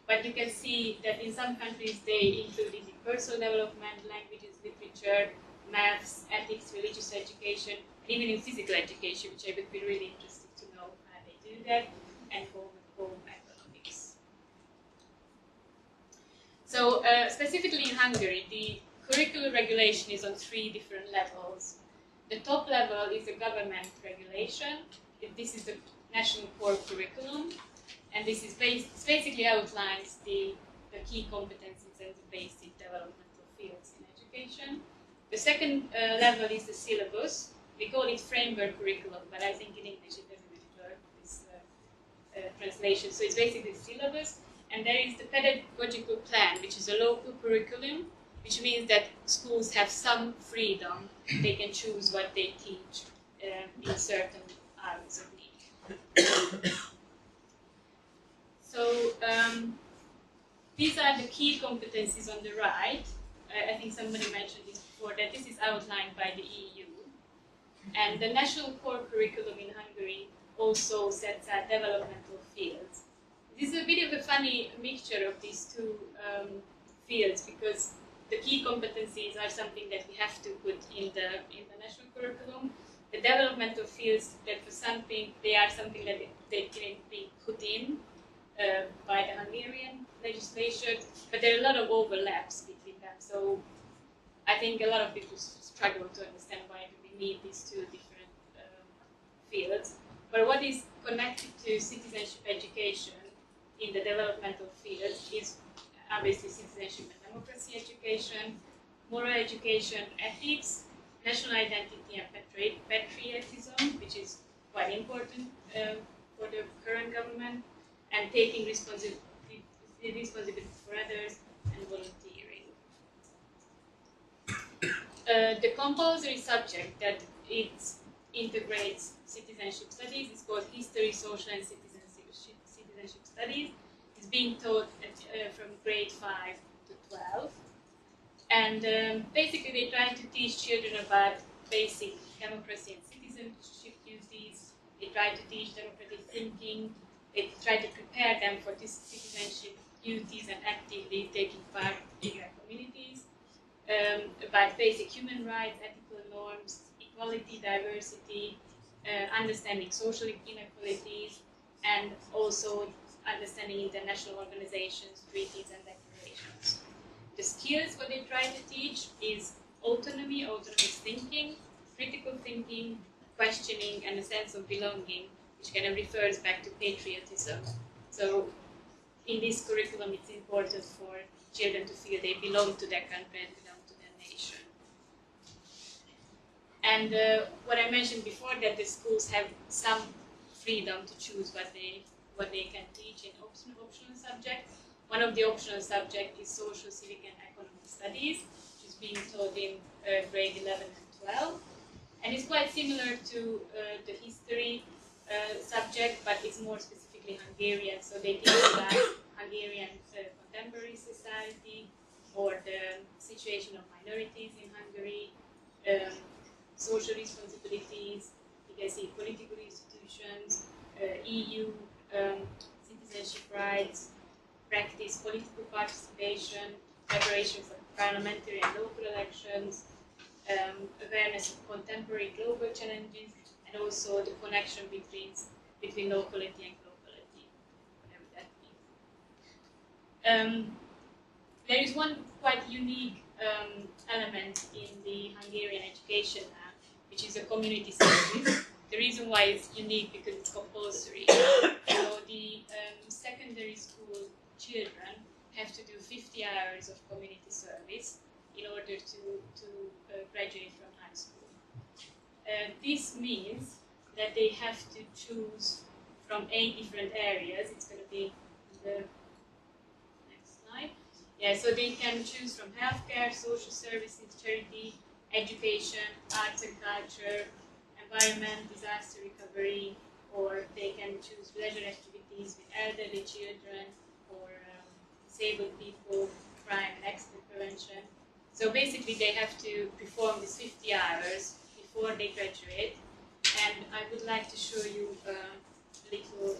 but you can see that in some countries they include it in personal development, languages, literature, maths, ethics, religious education, and even in physical education, which I would be really interested to know how they do that, and home economics. So specifically in Hungary, the curricular regulation is on 3 different levels. The top level is a government regulation. This is the national core curriculum, and this is basically outlines the key competencies and the basic developmental fields in education. The second level is the syllabus. We call it framework curriculum, but I think in English it doesn't really work, this translation. So it's basically syllabus, and there is the pedagogical plan, which is a local curriculum, which means that schools have some freedom. They can choose what they teach in certain hours of week. So these are the key competencies on the right. I think somebody mentioned this before, that this is outlined by the EU. And the national core curriculum in Hungary also sets out developmental fields. This is a bit of a funny mixture of these 2 fields, because the key competencies are something that we have to put in the national curriculum. The developmental fields, that for something, they are something that they can be put in by the Hungarian legislation, but there are a lot of overlaps between them. So I think a lot of people struggle to understand why do we need these 2 different fields. But what is connected to citizenship education in the developmental fields is obviously citizenship and democracy education, moral education, ethics, national identity and patriotism, which is quite important for the current government, and taking responsibility for others, and volunteering. the compulsory subject that it integrates citizenship studies is called History, Social and Citizenship Studies. It's being taught from grade 5 to 12. And basically they try to teach children about basic democracy and citizenship duties. They try to teach democratic thinking. They try to prepare them for this citizenship duties and actively taking part in their communities. About basic human rights, ethical norms, equality, diversity, understanding social inequalities, and also understanding international organizations, treaties, and declarations. The skills what they try to teach is autonomy, autonomous thinking, critical thinking, questioning, and a sense of belonging, which kind of refers back to patriotism. So in this curriculum, it's important for children to feel they belong to their country and belong to their nation. And what I mentioned before, that the schools have some freedom to choose what they can teach in optional subjects. One of the optional subjects is social, civic, and economic studies, which is being taught in grade 11 and 12. And it's quite similar to the history subject, but it's more specifically Hungarian. So they teach about Hungarian contemporary society, or the situation of minorities in Hungary, social responsibilities, you can see political institutions, EU, citizenship rights, practice political participation, preparation for parliamentary and local elections, awareness of contemporary global challenges, and also the connection between locality and globality, whatever that means. There is one quite unique element in the Hungarian education now, which is a community service. The reason why it's unique because it's compulsory. So the secondary school children have to do 50 hours of community service in order to graduate from high school. This means that they have to choose from 8 different areas. It's going to be the next slide. Yeah, so they can choose from healthcare, social services, charity, education, arts and culture, environment, disaster recovery, or they can choose leisure activities with elderly children or disabled people, crime and accident prevention. So basically they have to perform these 50 hours before they graduate, and I would like to show you a little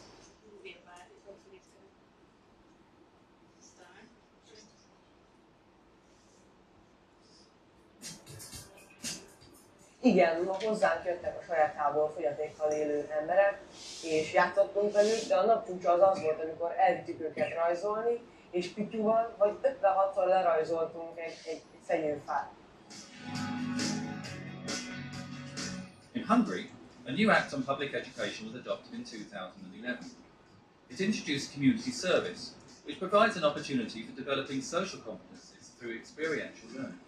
movie about it. Hopefully it's going to start. Igen, ma hozzánk jöttek a sajátából fogyatékkal élő emberek, és játszottunk velük, de a nap csúcsa az volt, amikor elvittük őket rajzolni, és pityúval vagy 56-szor lerajzoltunk egy fenyőfát. In Hungary, a new Act on Public Education was adopted in 2011. It introduced community service, which provides an opportunity for developing social competencies through experiential learning.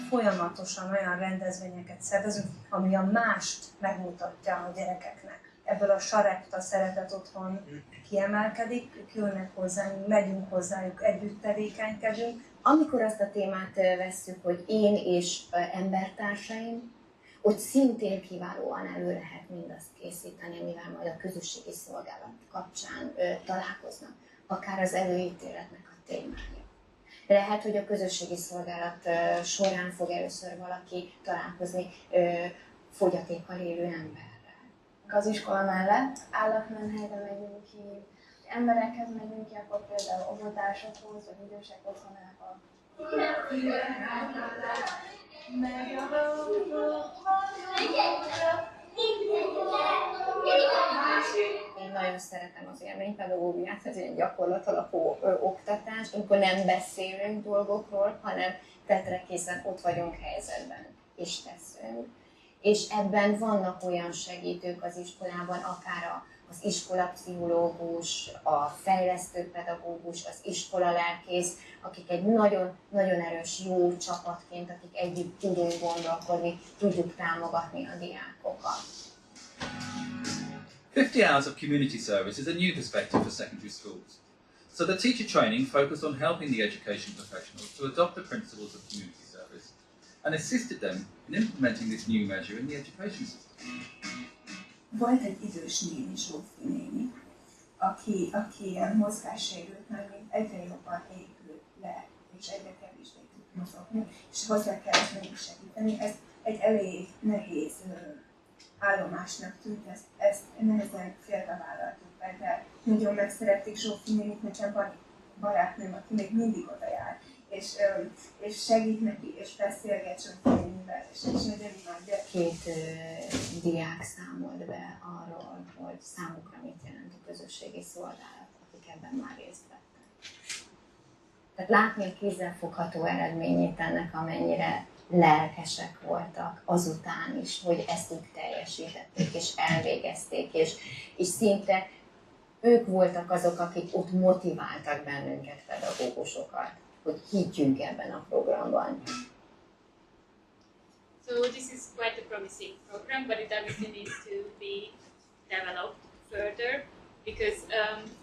Folyamatosan olyan rendezvényeket szervezünk, ami a mást megmutatja a gyerekeknek. Ebből a sarepta szeretet otthon kiemelkedik, ők jönnek hozzánk, megyünk hozzájuk, együtt tevékenykedünk. Amikor azt a témát vesszük, hogy én és embertársaim, ott szintén kiválóan elő lehet mindazt készíteni, amivel majd a közösségi szolgálat kapcsán találkoznak, akár az előítéletnek a témája. Lehet, hogy a közösségi szolgálat során fog először valaki találkozni fogyatékkal élő emberrel. Az iskola mellett állatmenhelyre megyünk ki, emberekhez megyünk ki, akkor például óvodásokhoz, vagy idősek otthonába. Én nagyon szeretem az élménypedagógiát, ez egy gyakorlatalapú oktatás, amikor nem beszélünk dolgokról, hanem tetrekészen ott vagyunk helyzetben, és teszünk. És ebben vannak olyan segítők az iskolában, akár az iskolapszichológus, a fejlesztő pedagógus, az iskolalelkész, akik egy nagyon erős, jó csapatként, akik együtt tudunk gondolkodni, tudjuk támogatni a diákokat. 50 hours of community service is a new perspective for secondary schools. So the teacher training focused on helping the education professionals to adopt the principles of community service and assisted them in implementing this new measure in the education system. Volt egy idős néni, Zsófi néni, aki ilyen mozgássérült, mert mint egyre jobban épült le, és egyre kevésbé tud mozogni, és hozzá kellett nekik segíteni. Ez egy elég nehéz állomásnak tűnt, ezt nehezen félbevállaltuk be, de nagyon megszerették Zsófi nénit, nekem van barátnőm, aki még mindig oda jár, és segít neki, és beszélget Zsófi nénivel, és nagyon imádja. Két diák számolt be arról, hogy számukra mit jelent a közösségi szolgálat, akik ebben már részt vettek. Tehát látni a kézzelfogható eredményét ennek, amennyire lelkesek voltak azután is, hogy ezt úgy teljesítették, és elvégezték, és szinte ők voltak azok, akik ott motiváltak bennünket, pedagógusokat, hogy higgyünk ebben a programban. So this is quite a promising program, but it obviously needs to be developed further, because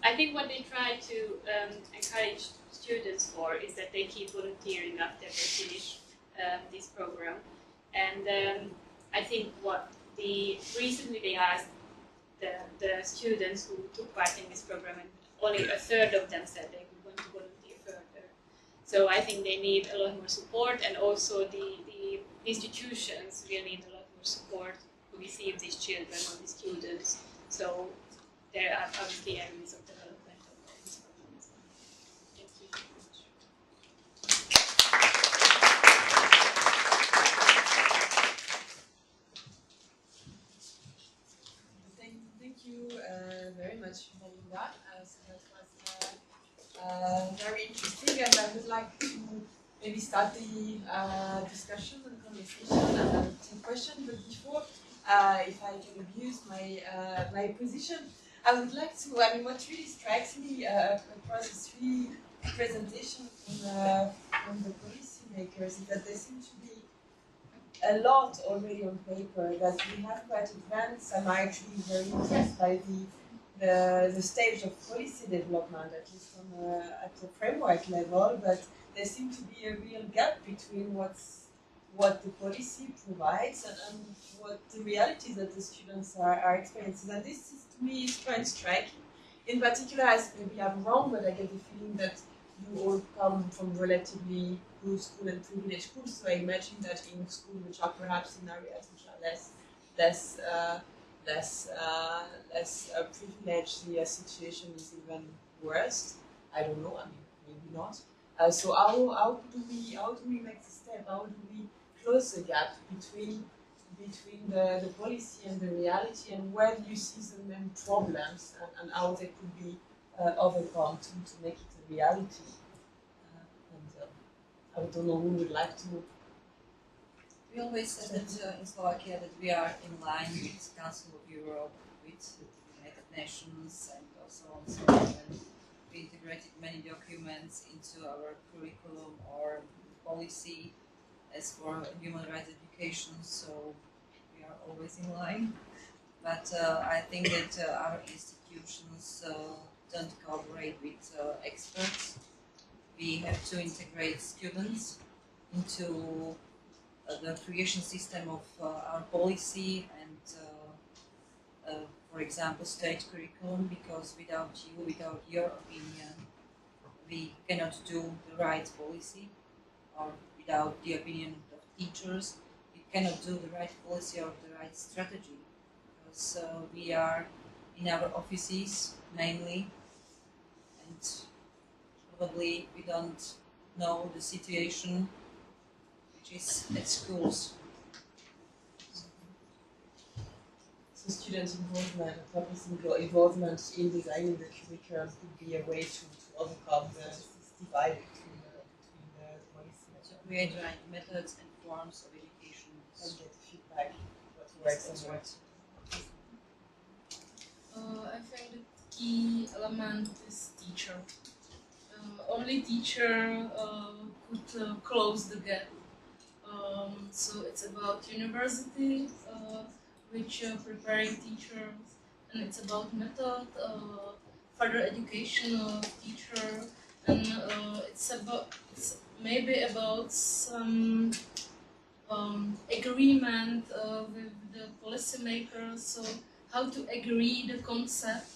I think what they try to encourage students for is that they keep volunteering after they finish this program. And I think recently they asked the students who took part in this program, and only a third of them said they would want to volunteer further. So I think they need a lot more support, and also the institutions will need a lot more support to receive these children or these students. So there are obviously areas of development of this program as well. Thank you very much. Thank you very much, Melinda. So that was very interesting, and I would like to maybe start the discussion and conversation and take questions. But before, if I can abuse my position, I would like to. I mean, what really strikes me across the three presentations from the policymakers is that there seems to be a lot already on paper, that we have quite advanced. I'm actually very impressed by the stage of policy development, at least at the framework level, but there seems to be a real gap between what the policy provides and what the realities that the students are experiencing. And this is, to me, is quite striking. In particular, as maybe I'm wrong, but I get the feeling that you all come from relatively good school and privileged schools, so I imagine that in schools which are perhaps in areas which are less privileged, the situation is even worse. I don't know. I mean, maybe not. So how do we make the step? How do we close the gap between the policy and the reality, and where do you see the main problems and how they could be overcome to make it a reality? I don't know who would like to. We always said that in Slovakia that we are in line with the Council of Europe, with the United Nations, and also on so on. And we integrated many documents into our curriculum or policy as for human rights education, so we are always in line. But I think that our institutions don't cooperate with experts. We have to integrate students into the creation system of our policy and, for example, state curriculum, because without you, without your opinion, we cannot do the right policy, or without the opinion of teachers, we cannot do the right policy or the right strategy, because we are in our offices mainly, and probably we don't know the situation which is at schools. So student involvement, public involvement in designing the curriculum could be a way to overcome this divide between the policy. To create right methods and forms of education. And get feedback, what works and what. I think the key element is teacher. Only teacher could close the gap. So it's about university, which are preparing teachers, and it's about method. For further education of teacher, and it's maybe about some agreement with the policymakers. So how to agree the concept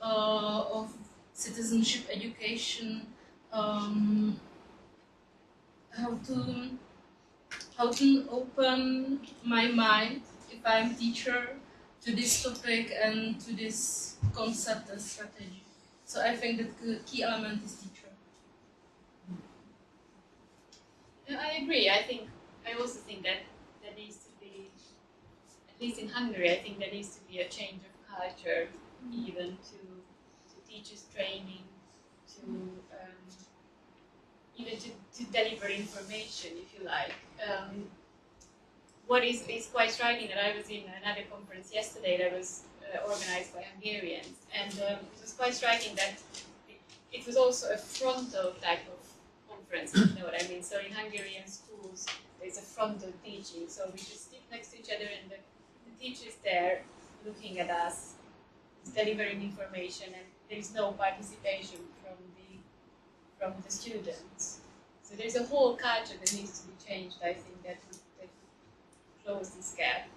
of citizenship education, how to open my mind if I'm teacher to this topic and to this concept and strategy. So I think that the key element is teacher. I agree. I also think that there needs to be, at least in Hungary, I think there needs to be a change of culture, even to teachers training, to even to deliver information, if you like. What is quite striking, that I was in another conference yesterday that was organized by Hungarians, and it was quite striking that it was also a frontal type of conference, if you know what I mean. So in Hungarian schools, there's a frontal teaching, so we just sit next to each other and the teacher is there looking at us, delivering information, and there's no participation from the students. So there's a whole culture that needs to be changed, I think, that would close this gap.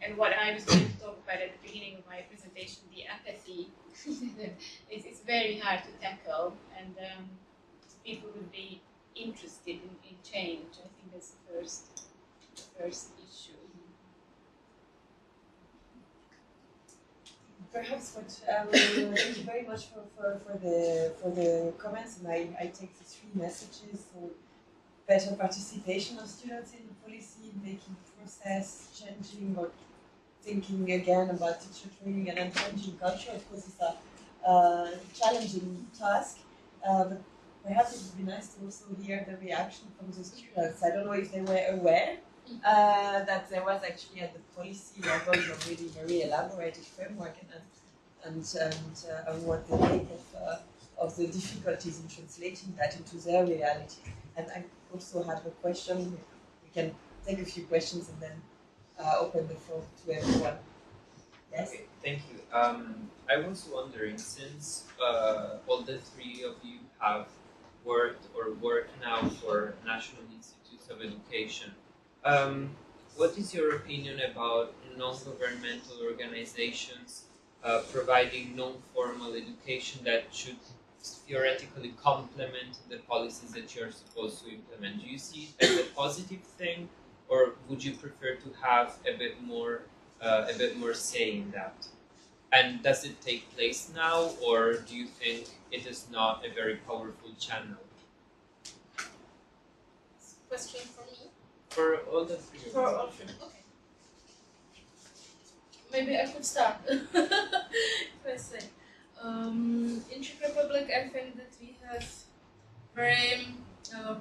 And what I was going to talk about at the beginning of my presentation, the apathy, it's very hard to tackle, and people would be interested in change. I think that's the first issue. Perhaps what thank you very much for the comments, and I take the three messages. So better participation of students in the policy making process, changing or thinking again about teacher training, and then changing culture. Of course, it's a challenging task, but perhaps it would be nice to also hear the reaction from the students. I don't know if they were aware that there was actually at the policy level a really very elaborated framework and what they make of the difficulties in translating that into their reality. And I also have a question. We can take a few questions and then open the floor to everyone. Yes? Okay, thank you. I was wondering, since all the three of you have worked or work now for National Institutes of Education, what is your opinion about non-governmental organizations providing non-formal education that should theoretically complement the policies that you're supposed to implement? Do you see it as a positive thing, or would you prefer to have a bit more say in that? And does it take place now, or do you think it is not a very powerful channel? Question for me? For all the three of you. For all three. Okay. Maybe I could start. If I say. In Czech Republic, I think that we have very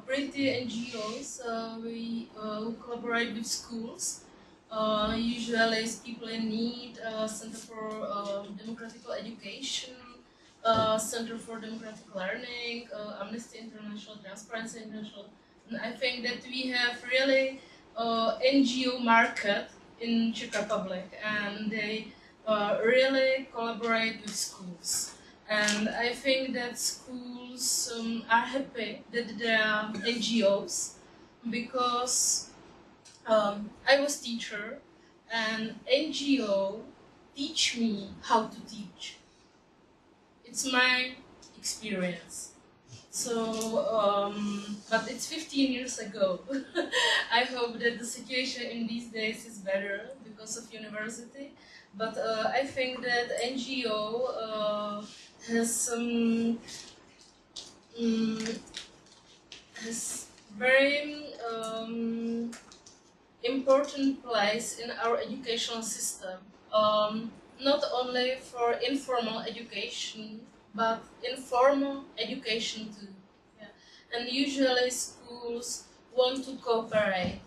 pretty NGOs who collaborate with schools. Usually it's people in need, Center for Democratical Education, Center for Democratic Learning, Amnesty International, Transparency International. And I think that we have really NGO market in Czech Republic, and they really collaborate with schools. And I think that schools are happy that there are NGOs, because I was teacher, and NGO teach me how to teach. It's my experience. So, but it's 15 years ago. I hope that the situation in these days is better because of university. But I think that NGO has very important place in our educational system. Not only for informal education, but informal education too. Yeah. And usually schools want to cooperate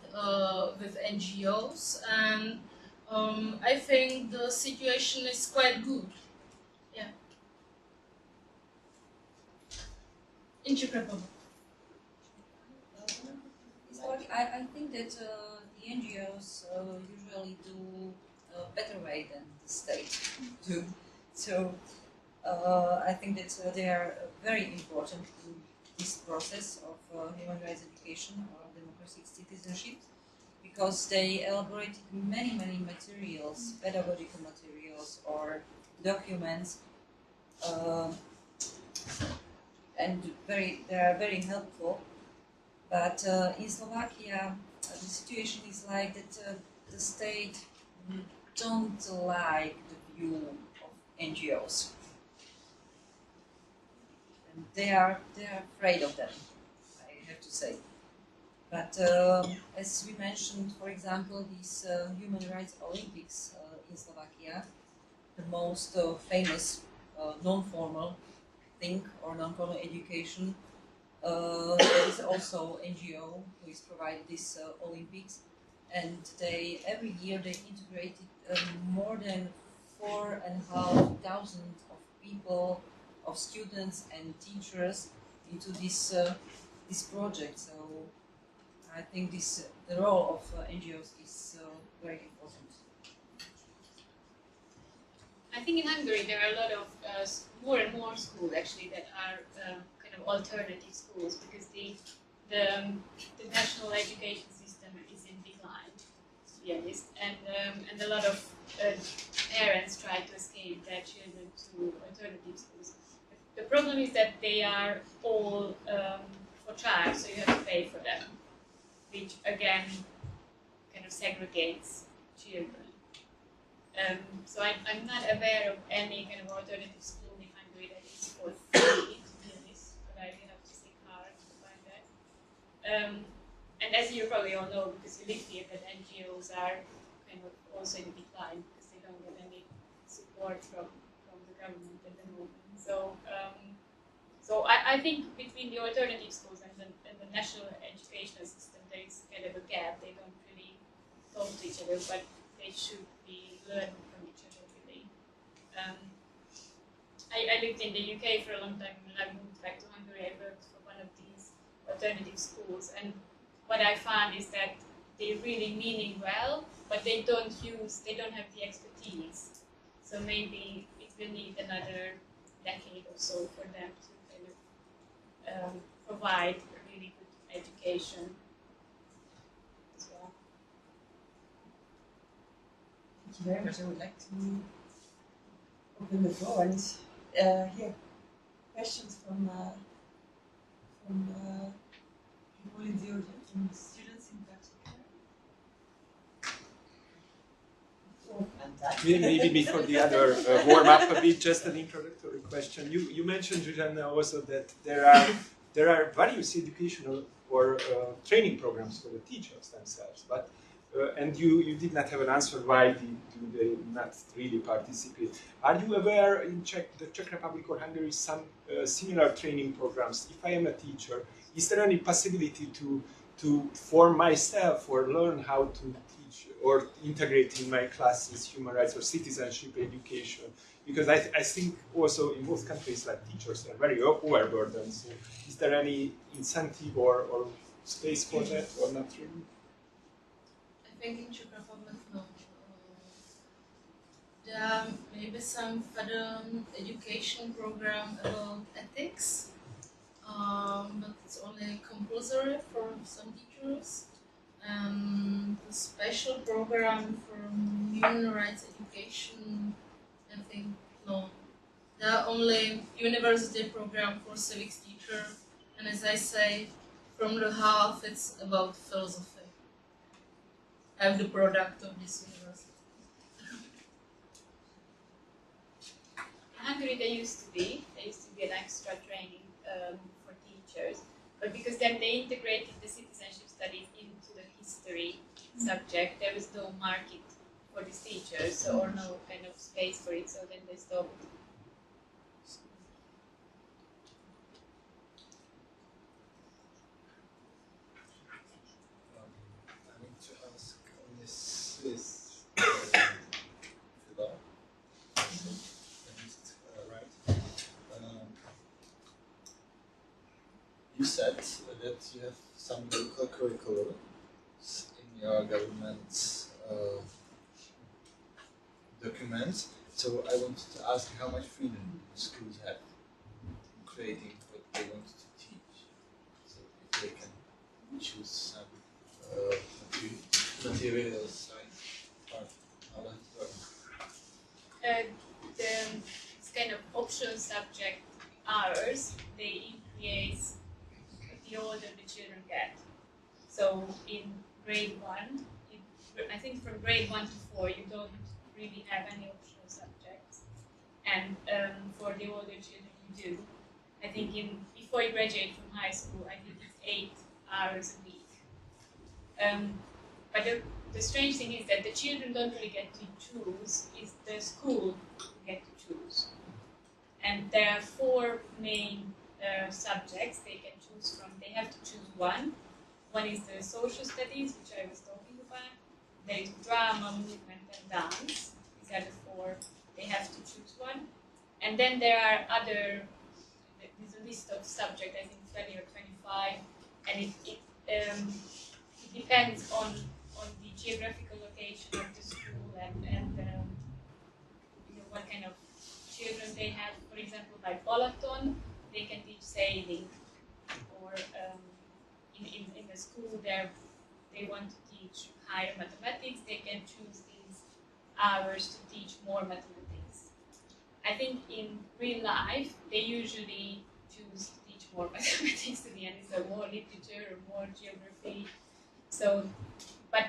with NGOs, and I think the situation is quite good. Yeah. In Czech Republic. I think that the NGOs usually do a better way than the state do. So I think that they are very important in this process of human rights education or democratic citizenship, because they elaborated many materials, pedagogical materials or documents, and they are very helpful. But in Slovakia, the situation is like that the state don't like the view of NGOs, and they are afraid of them, I have to say. But as we mentioned, for example, these Human Rights Olympics in Slovakia, the most famous non-formal thing or non-formal education, there is also NGO who is providing these Olympics, and every year they integrated more than 4,500 of people, of students and teachers into this project. So I think the role of NGOs is very important. I think in Hungary there are a lot of more and more schools actually that are kind of alternative schools, because the national education system is in decline, to be honest, and a lot of parents try to escape their children to alternative schools. The problem is that they are all for charge, so you have to pay for them, which again kind of segregates children. So I'm not aware of any kind of alternative school in Hungary that is for free, to be honest, but I will have to seek hard to find that. And as you probably all know, because you live here, that NGOs are kind of also in decline because they don't get any support from the government at the moment. So I think between the alternative schools and the national educational system, there is kind of a gap. They don't really talk to each other, but they should be learning from each other, really. I lived in the UK for a long time. When I moved back to Hungary, I worked for one of these alternative schools, and what I found is that they're really meaning well, but they don't have the expertise. So maybe it will need another decade or so for them to kind of provide a really good education as well. Thank you very much. I would like to open the floor and hear questions from people in the audience, from students in particular. Maybe before the other warm up a bit, just an introductory question. You mentioned, Zuzana, also that there are various educational or training programs for the teachers themselves, but and you did not have an answer why do they not really participate. Are you aware in the Czech Republic or Hungary some similar training programs? If I am a teacher, is there any possibility to form myself or learn how to teach or integrate in my classes human rights or citizenship education? Because I think also in most countries, like, teachers are very overburdened. So is there any incentive or space for that, or not really? I think in Czech Republic, no. There are maybe some further education program about ethics, but it's only compulsory for some teachers. The special program for human rights education, I think, no. There are only university program for civics teacher, and as I say, from the half it's about philosophy. I'm the product of this university. In Hungary, there used to be an extra training for teachers, but because then they integrated the citizenship studies into the history subject, there was no market for these teachers, or no kind of space for it, so then they stopped. I need to ask on this Filó. Right? You said that you have some local curriculum in your government documents. So I wanted to ask how much freedom schools have in creating what they want to teach. So if they can choose some materials, or how does it work? This kind of optional subject hours, they increase the older the children get. So in grade 1, I think from grade 1 to 4, you don't really have any optional subjects. And for the older children, you do. I think before you graduate from high school, I think it's 8 hours a week. But the strange thing is that the children don't really get to choose, it's the school who get to choose. And there are 4 main subjects they can choose from. They have to choose one. One is the social studies, which I was talking about. There is drama, movement, and dance. These are the 4. They have to choose one. And then there are other, there's a list of subjects, I think 20 or 25, and it depends on the geographical location of the school and what kind of children they have. For example, by Balaton, they can teach sailing, or in the school there they want to teach higher mathematics, they can choose these hours to teach more mathematics. I think in real life they usually choose to teach more mathematics to the end, so more literature or more geography. So, but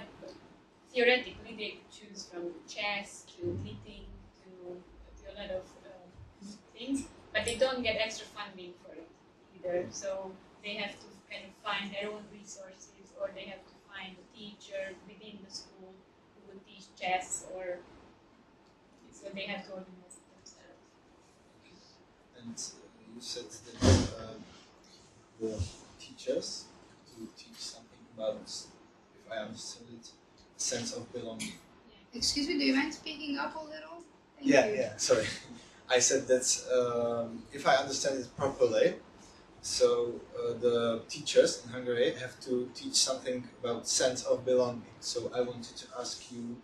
theoretically they could choose from chess to knitting to a lot of things, but they don't get extra funding for it either. So they have to kind of find their own resources, or they have to find a teacher within the school who would teach chess, or so they have to organize it themselves. And you said that the teachers to teach something about, if I understood it, sense of belonging. Excuse me, do you mind speaking up a little? Thank you. Yeah, sorry. I said that if I understand it properly, so the teachers in Hungary have to teach something about sense of belonging. So I wanted to ask you,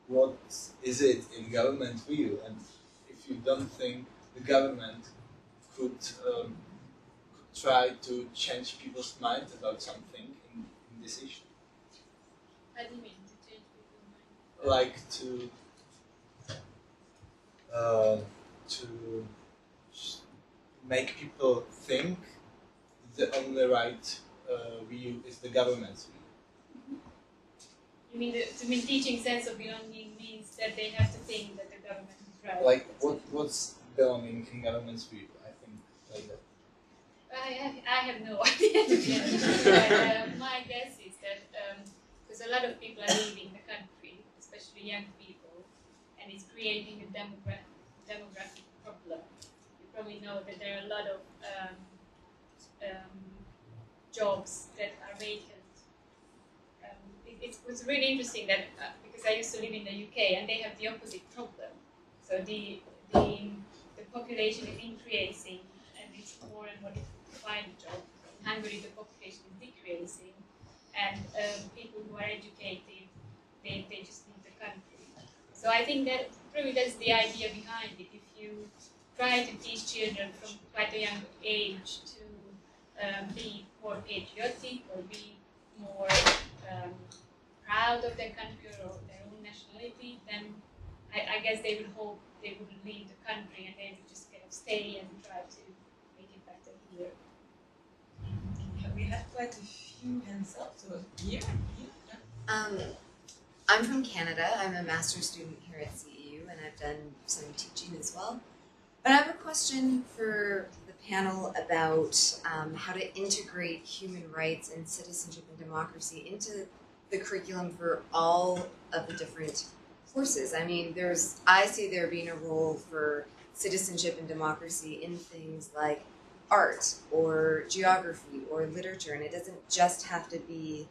what is it in government view, and if you don't think the government could try to change people's mind about something in this issue? What do you mean, to change people's mind? Like to make people think the only right view is the government's view. You mean teaching sense of belonging means that they have to think that the government is right? Like what's belonging in government's view? I think like that. I have no idea, to be honest. But my guess is that because a lot of people are leaving the country, especially young people, and it's creating a demographic problem. You probably know that there are a lot of jobs that are vacant. It was really interesting that because I used to live in the UK and they have the opposite problem. So the population is increasing and it's more and more difficult to find a job. In Hungary, the population is decreasing, and people who are educated, they just leave the country. So I think that probably that's the idea behind it. If you try to teach children from quite a young age to be more patriotic or be more proud of their country or their own nationality, then I guess they would hope they wouldn't leave the country and they would just kind of stay and try to make it better here. We have quite a few hands up, so here. I'm from Canada. I'm a master's student here at CEU, and I've done some teaching as well. But I have a question for the panel about how to integrate human rights and citizenship and democracy into the curriculum for all of the different courses. I mean, I see there being a role for citizenship and democracy in things like art or geography or literature, and it doesn't just have to be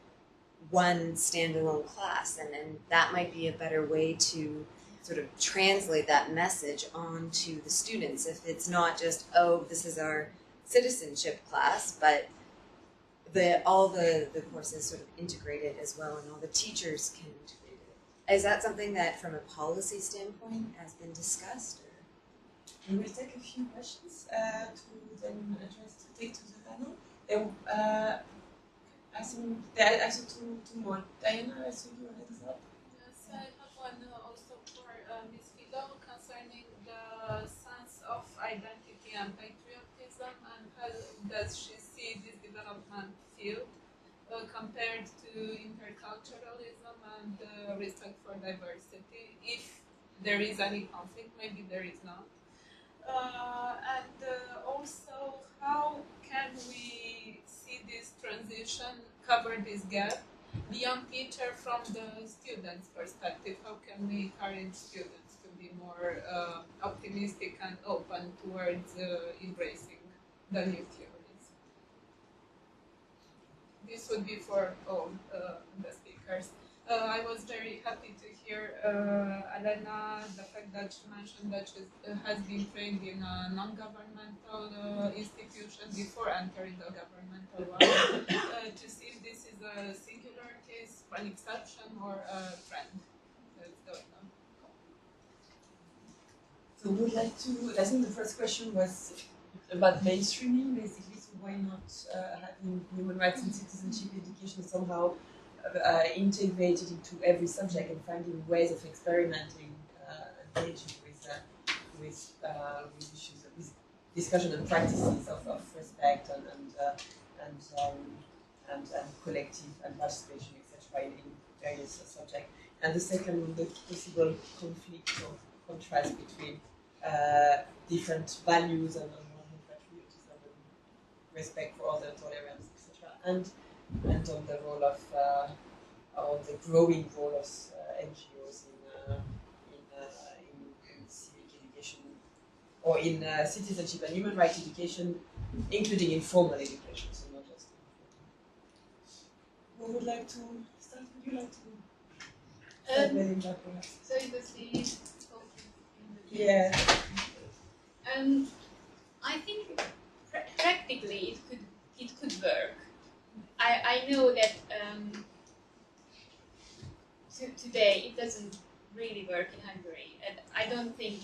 one standalone class, and that might be a better way to sort of translate that message onto the students. If it's not just, oh, this is our citizenship class, but all the courses sort of integrated as well, and all the teachers can integrate it. Is that something that, from a policy standpoint, has been discussed? Or? We will take a few questions to then take to the panel. I think there are also two more. Diana, I think you wanted to start. Yes, I have one also for Ms. Filó concerning the sense of identity and patriotism, and how does she see this development field compared to interculturalism and respect for diversity, if there is any conflict, maybe there is not. And also, how can we see this transition, cover this gap, beyond teacher from the students' perspective? How can we encourage students to be more optimistic and open towards embracing the new theories? This would be for all the speakers. I was very happy to hear Alena, the fact that she mentioned that she has been trained in a non-governmental institution before entering the governmental one, to see if this is a singular case, an exception, or a trend that's going on. So we would like to, I think the first question was about mainstreaming, basically, so why not having human rights and citizenship education somehow integrated into every subject and finding ways of experimenting, engaging with issues, with discussion and practices of respect and collective and participation, etc. in various subjects. And the second, the possible conflict or contrast between different values and patriotism and respect for other tolerance, etc. And on the role of or the growing role of NGOs in civic education or in citizenship and human rights education, including informal education, so not just informal. Who would like to start? Would you like to start Melinda, perhaps? So it was the yeah. I think practically it could work. I know that today it doesn't really work in Hungary, and I don't think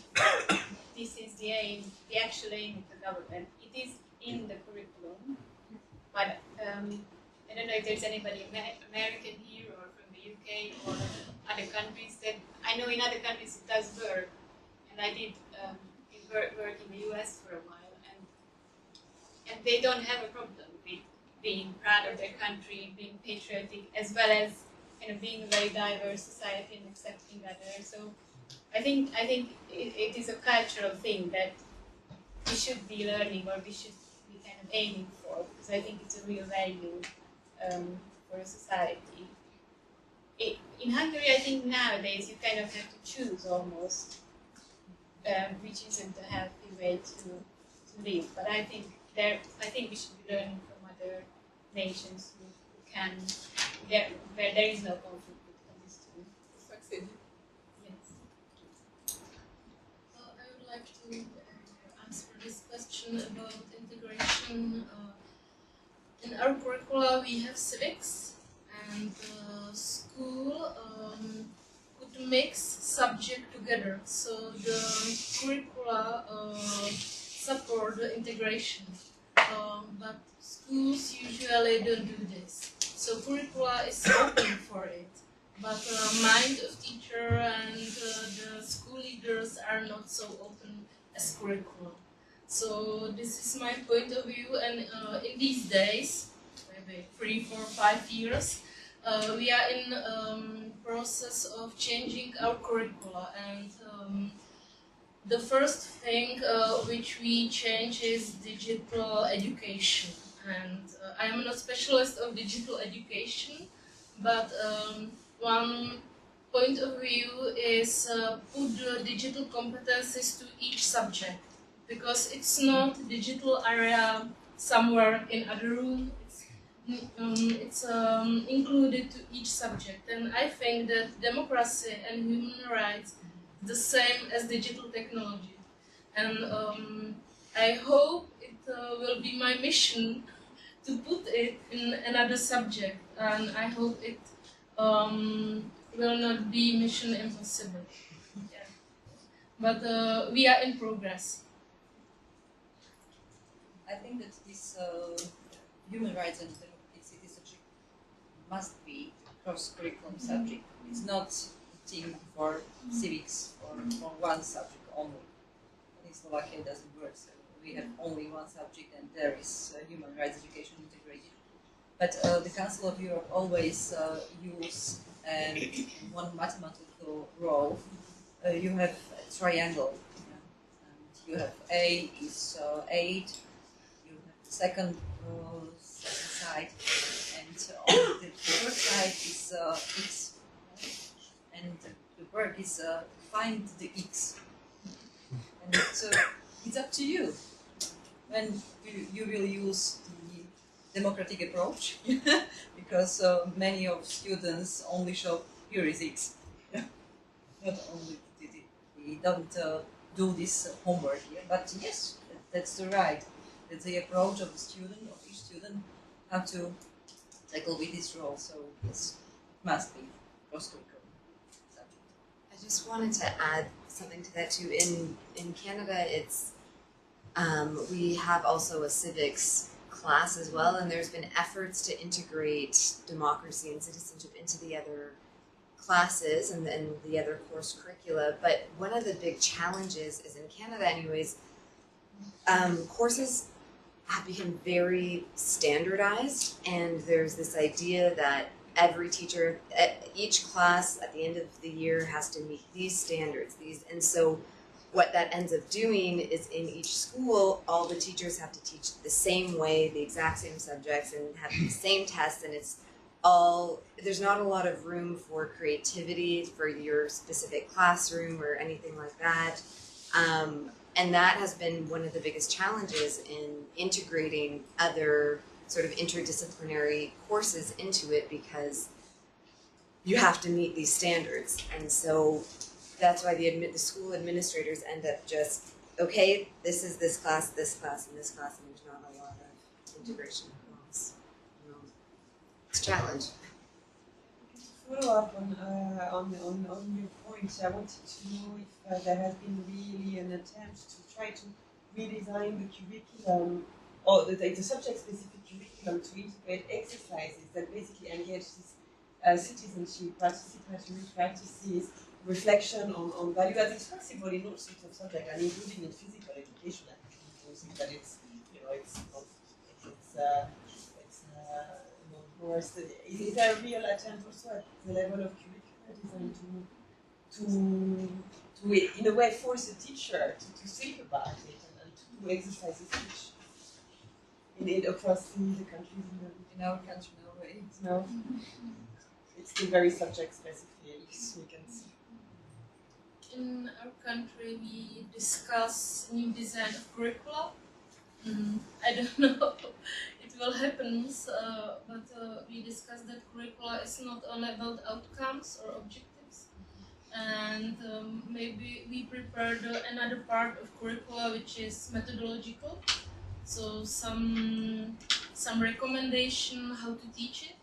this is the aim, the actual aim of the government. It is in the curriculum, but I don't know if there's anybody American here or from the UK or other countries that I know in other countries it does work, and I did work in the US for a while, and they don't have a problem with being proud of their country, being patriotic, as well as being a very diverse society and accepting others. So I think it is a cultural thing that we should be learning, or we should be kind of aiming for, because I think it's a real value for a society. In Hungary, I think nowadays you kind of have to choose almost, which isn't a healthy way to live. But I think we should be learning from other nations who can, where there is no conflict between these two. Succeed. Yes. I would like to answer this question about integration. In our curricula, we have civics, and school could mix subject together. So the curricula support the integration, but schools usually don't do this. So curricula is open for it, but mind of teacher and the school leaders are not so open as curricula. So this is my point of view, and in these days, maybe 3, 4, 5 years, we are in process of changing our curricula, and the first thing which we change is digital education. And I am not a specialist of digital education, but one point of view is put the digital competencies to each subject, because it's not digital area somewhere in other room. It's included to each subject, and I think that democracy and human rights is the same as digital technology, and I hope it will be my mission to put it in another subject, and I hope it will not be mission impossible. Yeah. But we are in progress. I think that this human rights and democratic citizenship must be cross-curriculum subject. It's not a thing for civics or for one subject only. In Slovakia it doesn't work, so we have only one subject and there is human rights education integrated. But the Council of Europe always use one mathematical role. You have a triangle, and you have A is 8, you have the second side, and on the third side is X, and the work is find the X. And it's up to you when you will use the democratic approach, because many of students only show here is X. Not only we don't do this homework here, but yes, that's the right. That's the approach of the student, of each student, how to tackle with this role. So yes, it must be cross-curricular subject. I just wanted to add something to that too. In Canada, it's we have also a civics class as well, and there's been efforts to integrate democracy and citizenship into the other classes and the other course curricula. But one of the big challenges is in Canada anyways, courses have become very standardized, and there's this idea that every teacher, each class at the end of the year has to meet these standards, and so what that ends up doing is in each school, all the teachers have to teach the same way, the exact same subjects, and have the same tests, and it's all, there's not a lot of room for creativity for your specific classroom or anything like that. And that has been one of the biggest challenges in integrating other sort of interdisciplinary courses into it, because you have to meet these standards. And so that's why the school administrators end up just, okay, this is this class, and this class, and there's not a lot of integration across. It's a challenge. Follow up on your point, I wanted to know if there has been really an attempt to try to redesign the curriculum or the subject-specific curriculum to integrate exercises that basically engage this citizenship, participatory practices, reflection on value as it's possible in all sorts of subjects, and including in physical education. I think that it's is there a real attempt also at the level of curriculum design to in a way force a teacher to think about it and to do exercises which across the countries in our country? No way. No. It's still very subject specific, we can see. In our country, we discuss new design of curricula. I don't know it will happen, but we discuss that curricula is not only about outcomes or objectives, and maybe we prepared another part of curricula which is methodological, so some recommendation how to teach it.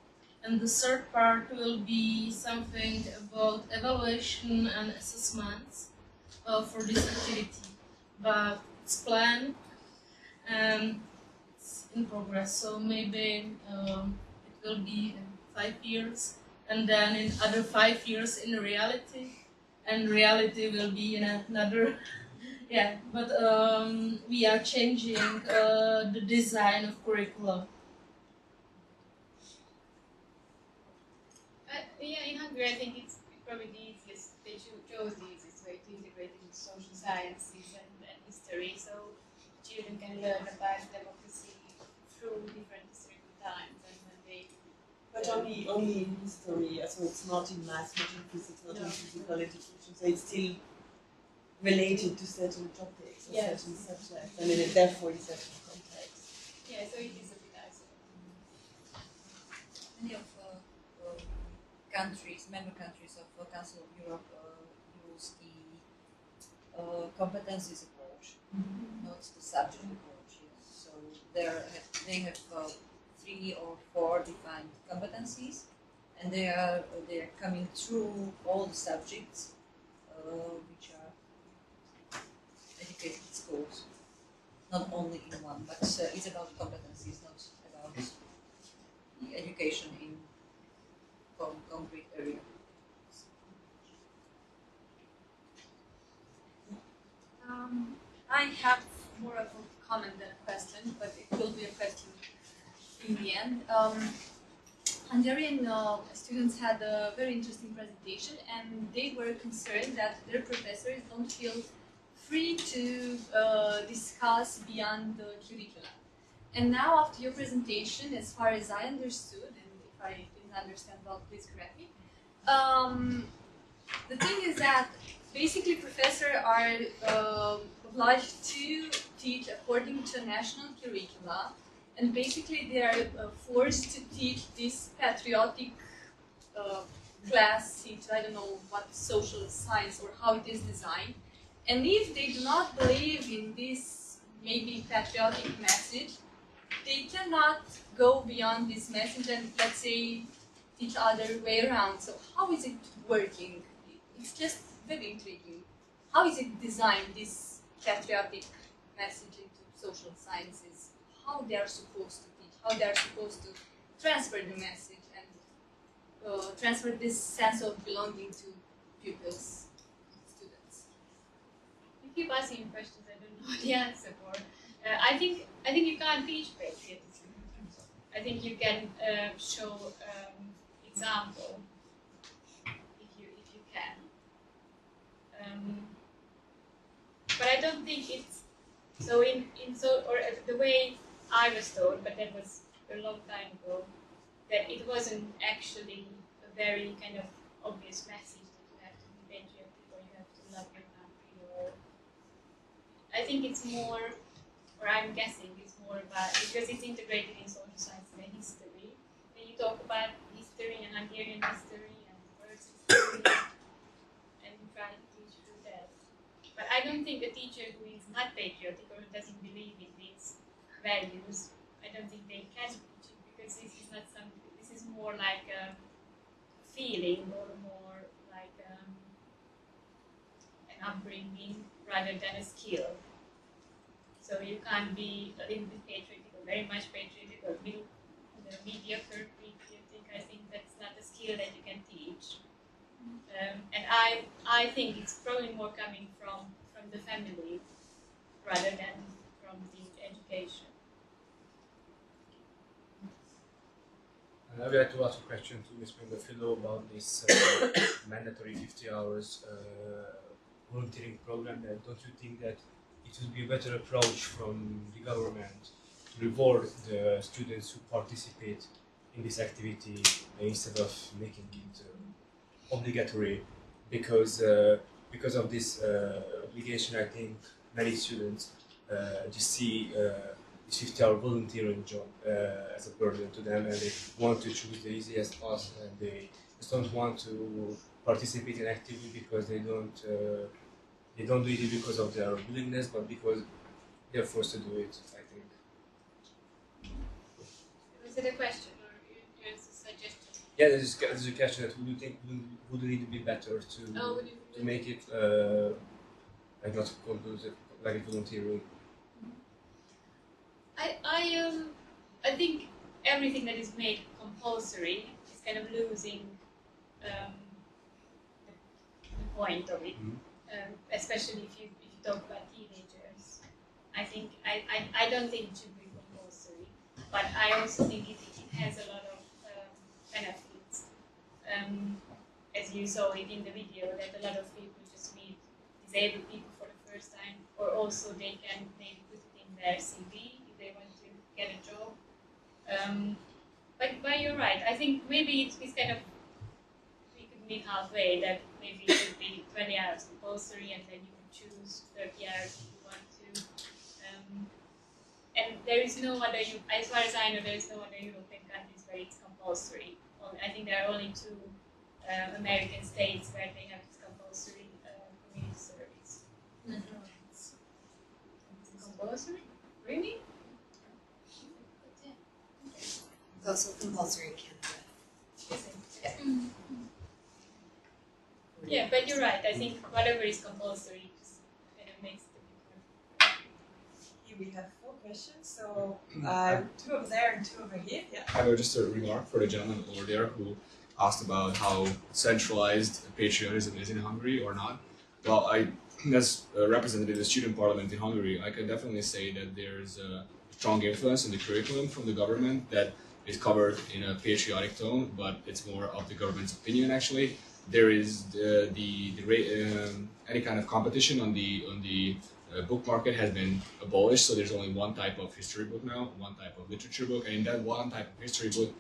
And the third part will be something about evaluation and assessments for this activity. But it's planned and it's in progress. So maybe it will be 5 years, and then in other 5 years in reality, and reality will be in another. Yeah, but we are changing the design of curriculum. Yeah, in Hungary, I think it's probably the easiest. They chose the easiest way to integrate it into social sciences and history, so children can learn about democracy through different historical times. And when they but only in history, so it's not in math, not in physics, not in physical education. So it's still related to certain topics or certain subjects, and therefore in certain contexts. Yeah, so it is a bit isolated. Many of member countries of the Council of Europe use the competencies approach, not the subject approach. So they have 3 or 4 defined competencies, and they are coming through all the subjects which are educated schools, not only in one, but it's about competencies, not about the education in concrete area. I have more of a comment than a question, but it will be a question in the end. Hungarian students had a very interesting presentation, and they were concerned that their professors don't feel free to discuss beyond the curricula. And now, after your presentation, as far as I understood, and if I didn't understand well, please correct me, the thing is that basically professors are obliged to teach according to national curricula, and basically they are forced to teach this patriotic class, I don't know what, social science or how it is designed. And if they do not believe in this maybe patriotic message, they cannot go beyond this message and, let's say, teach other way around. So how is it working? It's just very intriguing. How is it designed, this patriotic message into social sciences? How they are supposed to teach, how they are supposed to transfer the message and transfer this sense of belonging to pupils, students. You keep asking questions I don't know the answer for. I think you can't teach patriotism. I think you can show example if you can. But I don't think it's so the way I was told, but that was a long time ago, that it wasn't actually a very kind of obvious message that you have to be patriotic or you have to love your country. Or I think it's more, or I'm guessing it's more about, because it's integrated in social science and history. When you talk about history and Hungarian history and words history, and you try to teach through that. But I don't think a teacher who is not patriotic or who doesn't believe in these values, I don't think they can teach it, because this is not something, this is more like a feeling or more like an upbringing rather than a skill. So you can't be a little bit patriotic or very much patriotic or mediocre patriotic. I think that's not a skill that you can teach. And I think it's probably more coming from the family rather than from the education. I would like to ask a question to Ms. Melinda Filo about this mandatory 50 hours volunteering program. Don't you think that it would be a better approach from the government to reward the students who participate in this activity instead of making it obligatory? Because of this obligation, I think many students just see this 50-hour volunteering job as a burden to them, and they want to choose the easiest path, and they just don't want to participate in activity because they don't do it because of their willingness, but because they're forced to do it, I think. Was it a question or just a suggestion? Yeah, this is a question that would you think would it be better to make it like not compulsory, like volunteering? I think everything that is made compulsory is kind of losing the point of it. Especially if you talk about teenagers. I don't think it should be compulsory, but I also think it has a lot of benefits. As you saw it in the video, that a lot of people just meet disabled people for the first time, or also they can maybe put it in their CV if they want to get a job. But you're right. I think maybe it's kind of, we could meet halfway, that maybe it should be 20 hours compulsory and then you can choose 30 hours if you want to. And there is no other, as far as I know, there is no other European countries where it's compulsory. I think there are only 2 American states where they have this compulsory community service. It's compulsory? Really? It's also compulsory in Canada. Is it? Yeah. Yeah, but you're right. I think whatever is compulsory just kind of makes the difference. Here we have 4 questions, so 2 over there and 2 over here. Yeah. I have just a remark for the gentleman over there who asked about how centralized patriotism is in Hungary or not. Well, as a representative of the student parliament in Hungary, I can definitely say that there's a strong influence in the curriculum from the government that is covered in a patriotic tone, but it's more of the government's opinion actually. There is any kind of competition on the book market has been abolished, so there's only one type of history book now, one type of literature book, and in that one type of history book,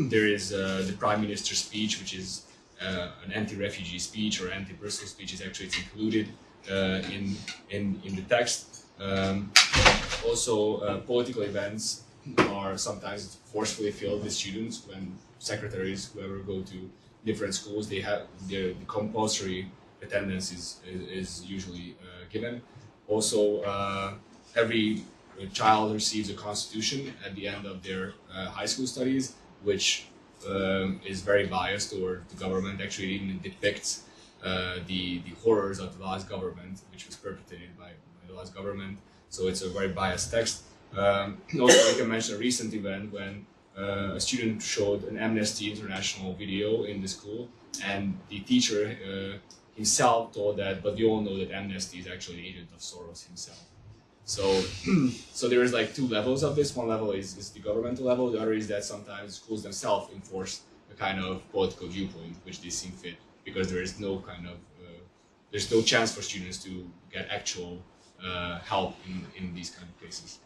there is the Prime Minister's speech, which is an anti-refugee speech or anti-Brussels speech. It's included in the text. Also, political events are sometimes forcefully filled with students when secretaries, whoever go to different schools, they have the compulsory attendance is usually given. Also, every child receives a constitution at the end of their high school studies, which is very biased toward the government. Actually, it even depicts the horrors of the last government, which was perpetrated by the last government. So it's a very biased text. Also, I can mention a recent event when a student showed an Amnesty International video in the school, and the teacher himself told that, but we all know that Amnesty is actually an agent of Soros himself. So there is like 2 levels of this. One level is the governmental level. The other is that sometimes schools themselves enforce a kind of political viewpoint, which they seem fit, because there is no kind of there's no chance for students to get actual help in these kind of cases.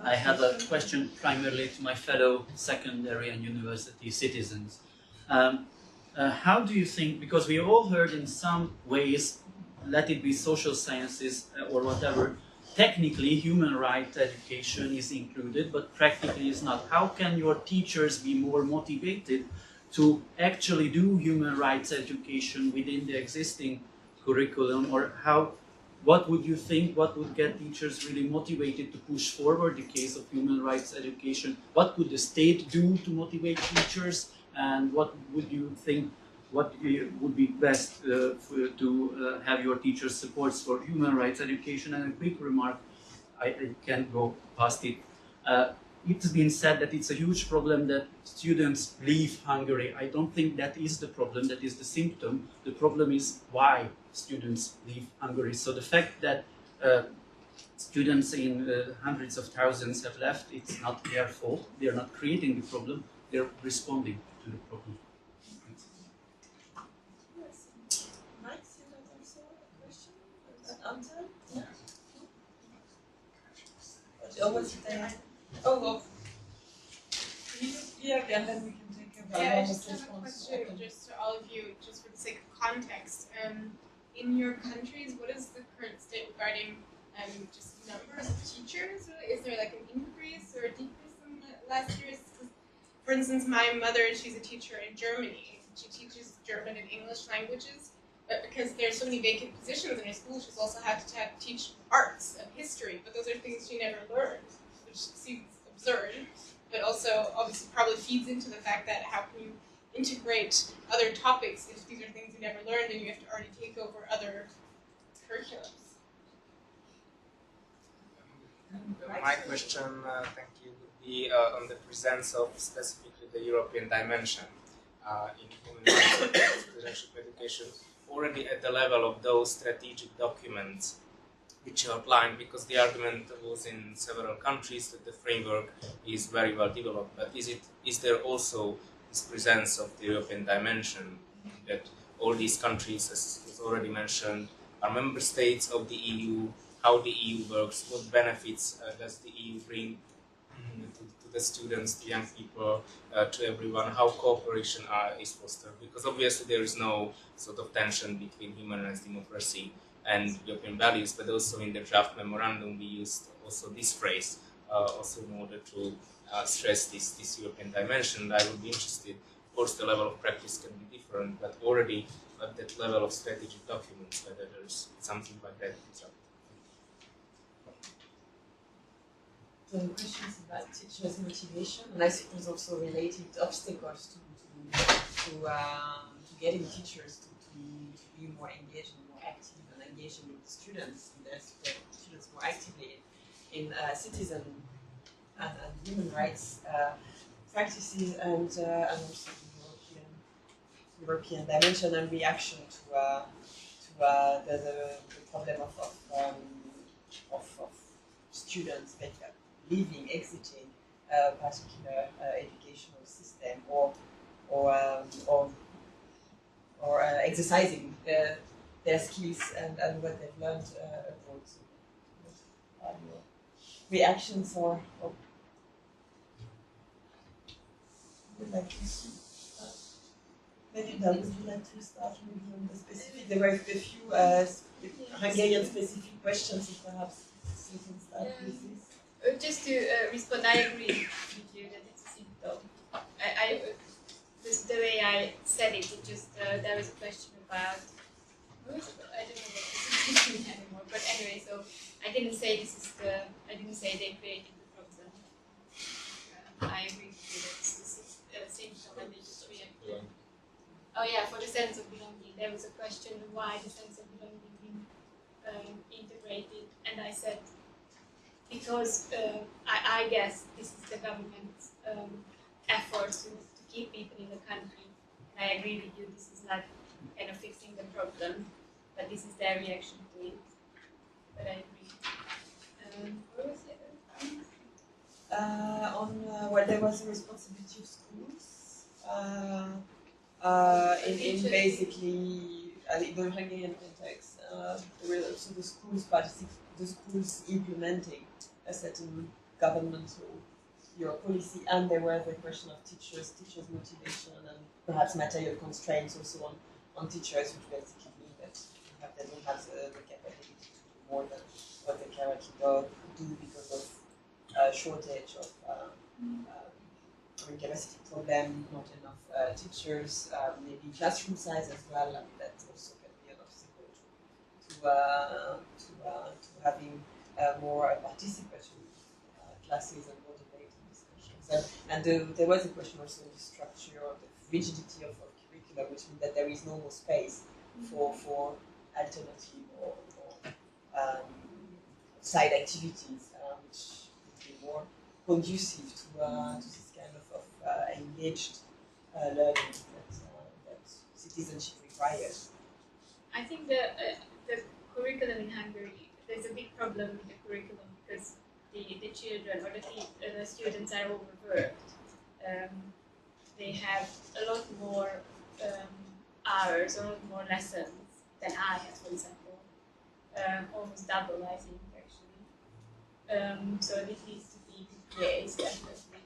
I have a question primarily to my fellow secondary and university citizens. How do you think, because we all heard in some ways, let it be social sciences or whatever, technically human rights education is included, but practically is not. How can your teachers be more motivated to actually do human rights education within the existing curriculum, or what would you think, what would get teachers really motivated to push forward the case of human rights education? What could the state do to motivate teachers? And what would you think, what would be best to have your teachers' supports for human rights education? And a quick remark, I can't go past it. It's been said that it's a huge problem that students leave Hungary. I don't think that is the problem, that is the symptom. The problem is why students leave Hungary. So the fact that students in hundreds of thousands have left, it's not their fault. They're not creating the problem, they're responding to the problem. Yes. Mike, you have also a question? Anton? Yeah. Or was it there? Oh, well. Yeah, and then we can take a Yeah, I just have a question just to all of you, just for the sake of context. In your countries, what is the current state regarding just numbers of teachers? Is there like an increase or a decrease in the last years? For instance, my mother, she's a teacher in Germany. She teaches German and English languages, but because there's so many vacant positions in her school, she's also had to teach arts and history, but those are things she never learned, which seems absurd, but also obviously probably feeds into the fact that how can you integrate other topics if these are things you never learned and you have to already take over other curriculums? My question, thank you, would be on the presence of specifically the European dimension in human rights and citizenship education, already at the level of those strategic documents which you outlined, because the argument was in several countries that the framework is very well developed, but is there also this presence of the European dimension, that all these countries, as was already mentioned, are member states of the EU, how the EU works, what benefits does the EU bring to the students, to young people, to everyone, how cooperation is fostered, because obviously there is no sort of tension between human rights, democracy and European values, but also in the draft memorandum we used also this phrase, also in order to stress this European dimension. I would be interested, of course the level of practice can be different, but already at that level of strategic documents, whether there's something like that. the questions about teachers' motivation, and I suppose also related obstacles to getting teachers to be more engaged and more active and engaging with the students, and the students more actively in citizen and human rights practices, and also the European dimension and reaction to the problem of students leaving, exiting a particular educational system, or exercising their skills and what they've learned abroad. So, what are your reactions or would like to maybe would you like to start maybe on the specific? There were a few Hungarian specific questions, if perhaps you can start with this. Just to respond, I agree with you that it's a symptom. The way I said it, there was a question about. I don't know what this is anymore. But anyway, so I didn't say this is the. I didn't say they created the problem. I agree with you that this is a symptom and they just reacted. Oh yeah, for the sense of belonging, there was a question why the sense of belonging being integrated, and I said because I guess this is the government's effort to keep people in the country. And I agree with you, this is not kind of fixing the problem, but this is their reaction to it. But I agree. What was the other point? Well, there was a responsibility of schools in basically in the Hungarian context. There were also the schools implementing a certain governmental policy, and there were the question of teachers' motivation, and perhaps material constraints also on teachers, which basically mean that they don't have the capacity to do more than what they currently do because of shortage of capacity problem, not enough teachers, maybe classroom size as well. I mean, that also can be an obstacle to having more participatory classes and more debate and discussions. And there was a question also in the structure of the rigidity of curriculum, which means that there is no more space for alternative or side activities, which would be more conducive to this kind of engaged learning that citizenship requires. I think the curriculum in Hungary, there's a big problem with the curriculum because the children or the students are overworked. They have a lot more hours, a lot more lessons than I have, for example. Almost double, I think, actually. So it needs to be replaced, definitely.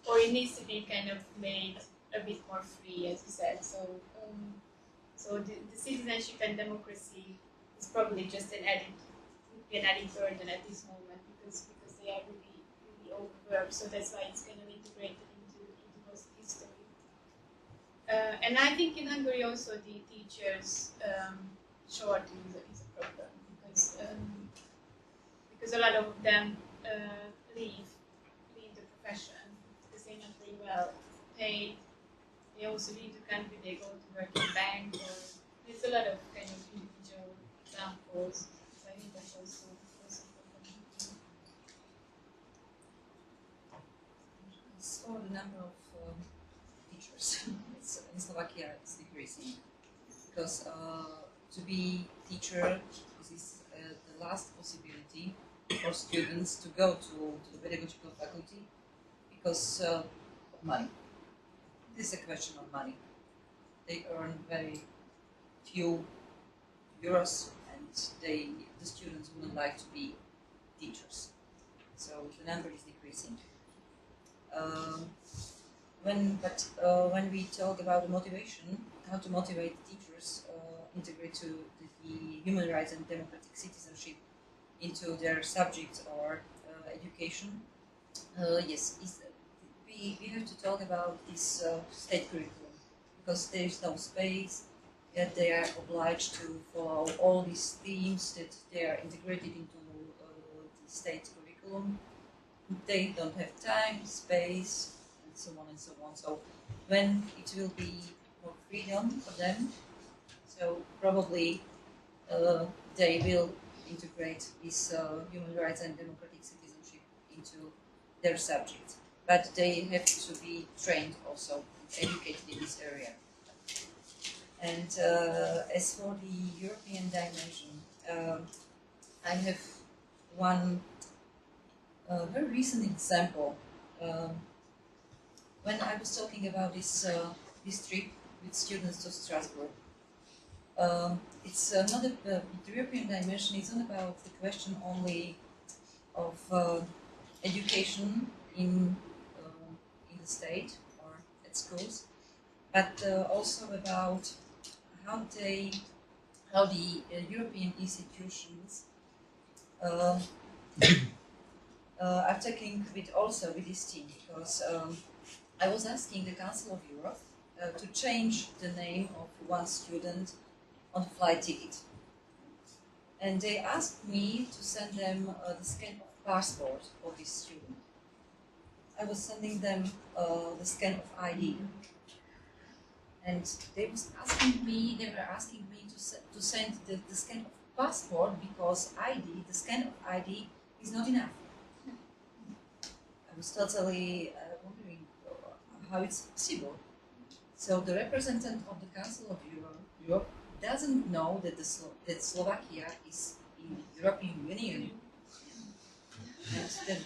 Or it needs to be kind of made a bit more free, as you said. So the citizenship and democracy is probably just an added burden at this moment because they are really overworked. So that's why it's kind of integrated into most history. And I think in Hungary also the teachers shortage is a problem because a lot of them leave the profession because they're not very well paid. They also leave the country, they go to work in bank, or there's a lot of kind of individual examples. So I think that's also a problem. So the number of teachers in Slovakia is decreasing because to be teacher is the last possibility for students to go to the pedagogical faculty because of money. This is a question of money. They earn very few euros, and the students wouldn't like to be teachers. So the number is decreasing. When we talk about the motivation, how to motivate teachers integrate to the human rights and democratic citizenship into their subjects or education, yes, we have to talk about this state curriculum because there is no space, yet they are obliged to follow all these themes that they are integrated into state curriculum. They don't have time, space, and so on and so on. So when it will be more freedom for them, so probably they will integrate this human rights and democratic citizenship into their subject. But they have to be trained also, educated in this area. And as for the European dimension, I have one very recent example. When I was talking about this trip with students to Strasbourg, it's not the European dimension. It's not about the question only of education in the state or at schools, but also about how the European institutions are taking with this team, because I was asking the Council of Europe to change the name of one student on the flight ticket, and they asked me to send them the scan of passport of this student. I was sending them the scan of ID, and they were asking me to send the scan of passport, because the scan of ID is not enough. I was totally wondering how it's possible. So the representative of the Council of Europe doesn't know that that Slovakia is in the European Union, and that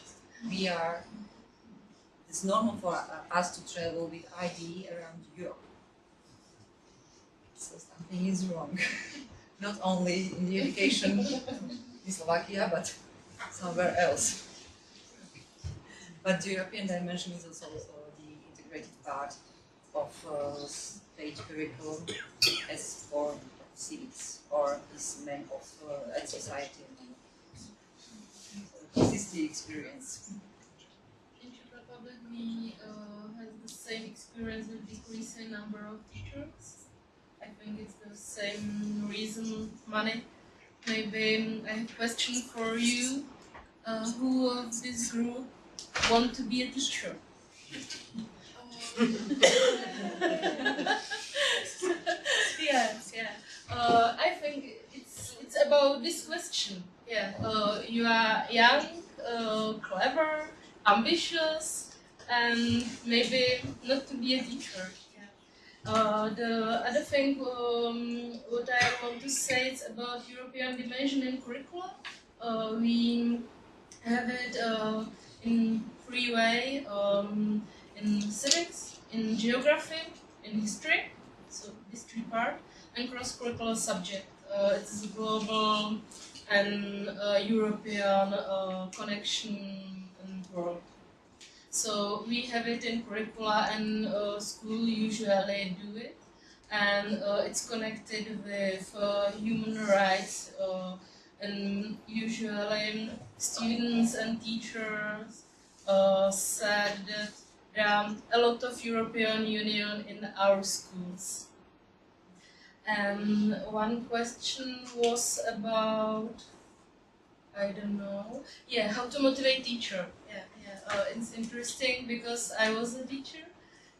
it's normal for us to travel with ID around Europe. So something is wrong, not only in the education in Slovakia, but somewhere else. But the European dimension is also the integrated part of state curriculum as for civics or this man of society. This is the experience. Probably has the same experience with decreasing number of teachers. I think it's the same reason, money. Maybe I have a question for you. Who of this group want to be a teacher? Yes, yeah. I think it's about this question. Yeah, you are young, clever, ambitious, and maybe not to be a teacher. Yeah. The other thing what I want to say is about European dimension in curriculum. We have it in 3 ways, in civics, in geography, in history, so history part, and cross-curricular subject. It's a global and European connection and world. So we have it in curricula, and school usually do it, and it's connected with human rights, and usually students and teachers said that there are a lot of European Union in our schools. And one question was about, I don't know, yeah, how to motivate teacher. It's interesting because I was a teacher,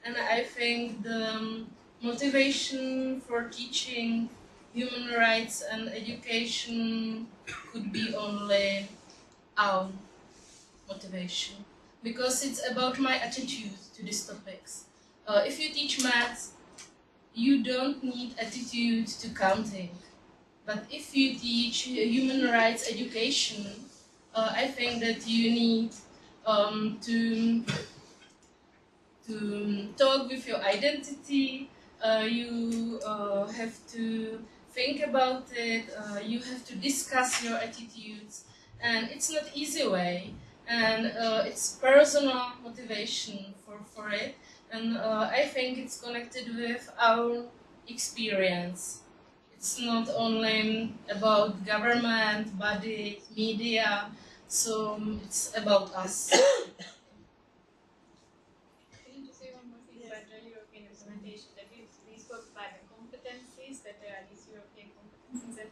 and I think the motivation for teaching human rights and education could be only our motivation, because it's about my attitude to these topics. If you teach maths, you don't need attitude to counting. But if you teach human rights education, I think that you need to talk with your identity. You have to think about it. You have to discuss your attitudes, and it's not easy way. And it's personal motivation for it. And I think it's connected with our experience. It's not only about government, body, media, so it's about us. Can you just say one more thing about the European implementation? That we spoke about the competencies, that there are these European competencies,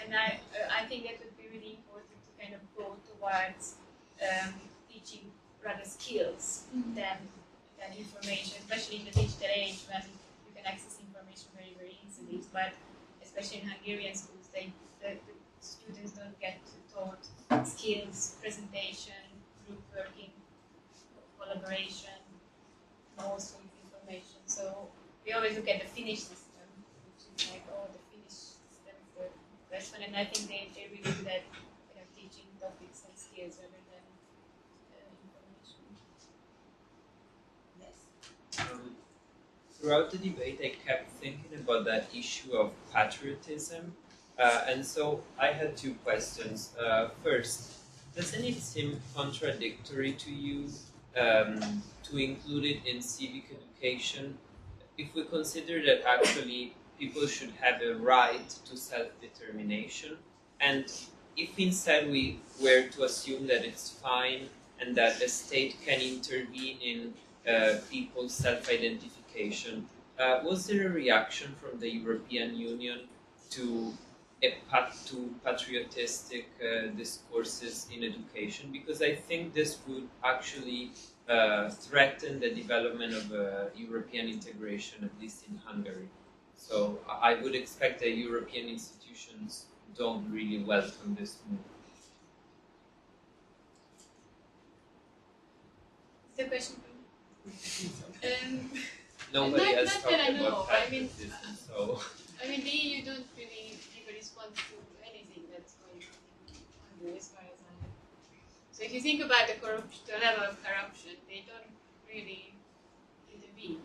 and I think that would be really important to kind of go to towards teaching rather skills than information, especially in the digital age when you can access information very, very easily. But especially in Hungarian schools, the students don't get taught skills, presentation, group working, collaboration, mostly information. So we always look at the Finnish system, which is like, oh, the Finnish system is the best one, and I think they really do that kind of teaching topics and skills rather than information. Yes. Throughout the debate, I kept thinking about that issue of patriotism, and so I had two questions. First, doesn't it seem contradictory to you to include it in civic education if we consider that actually people should have a right to self-determination, and if instead we were to assume that it's fine and that the state can intervene in people's self-identification, was there a reaction from the European Union to patriotistic discourses in education? Because I think this would actually threaten the development of European integration, at least in Hungary. So I would expect that European institutions don't really welcome this move. The question. Nobody has not talked that I know. about patriotism, so. I mean, the EU don't really give a response to anything that's going on in Hungary, as far as I know. So if you think about the level of corruption, they don't really intervene.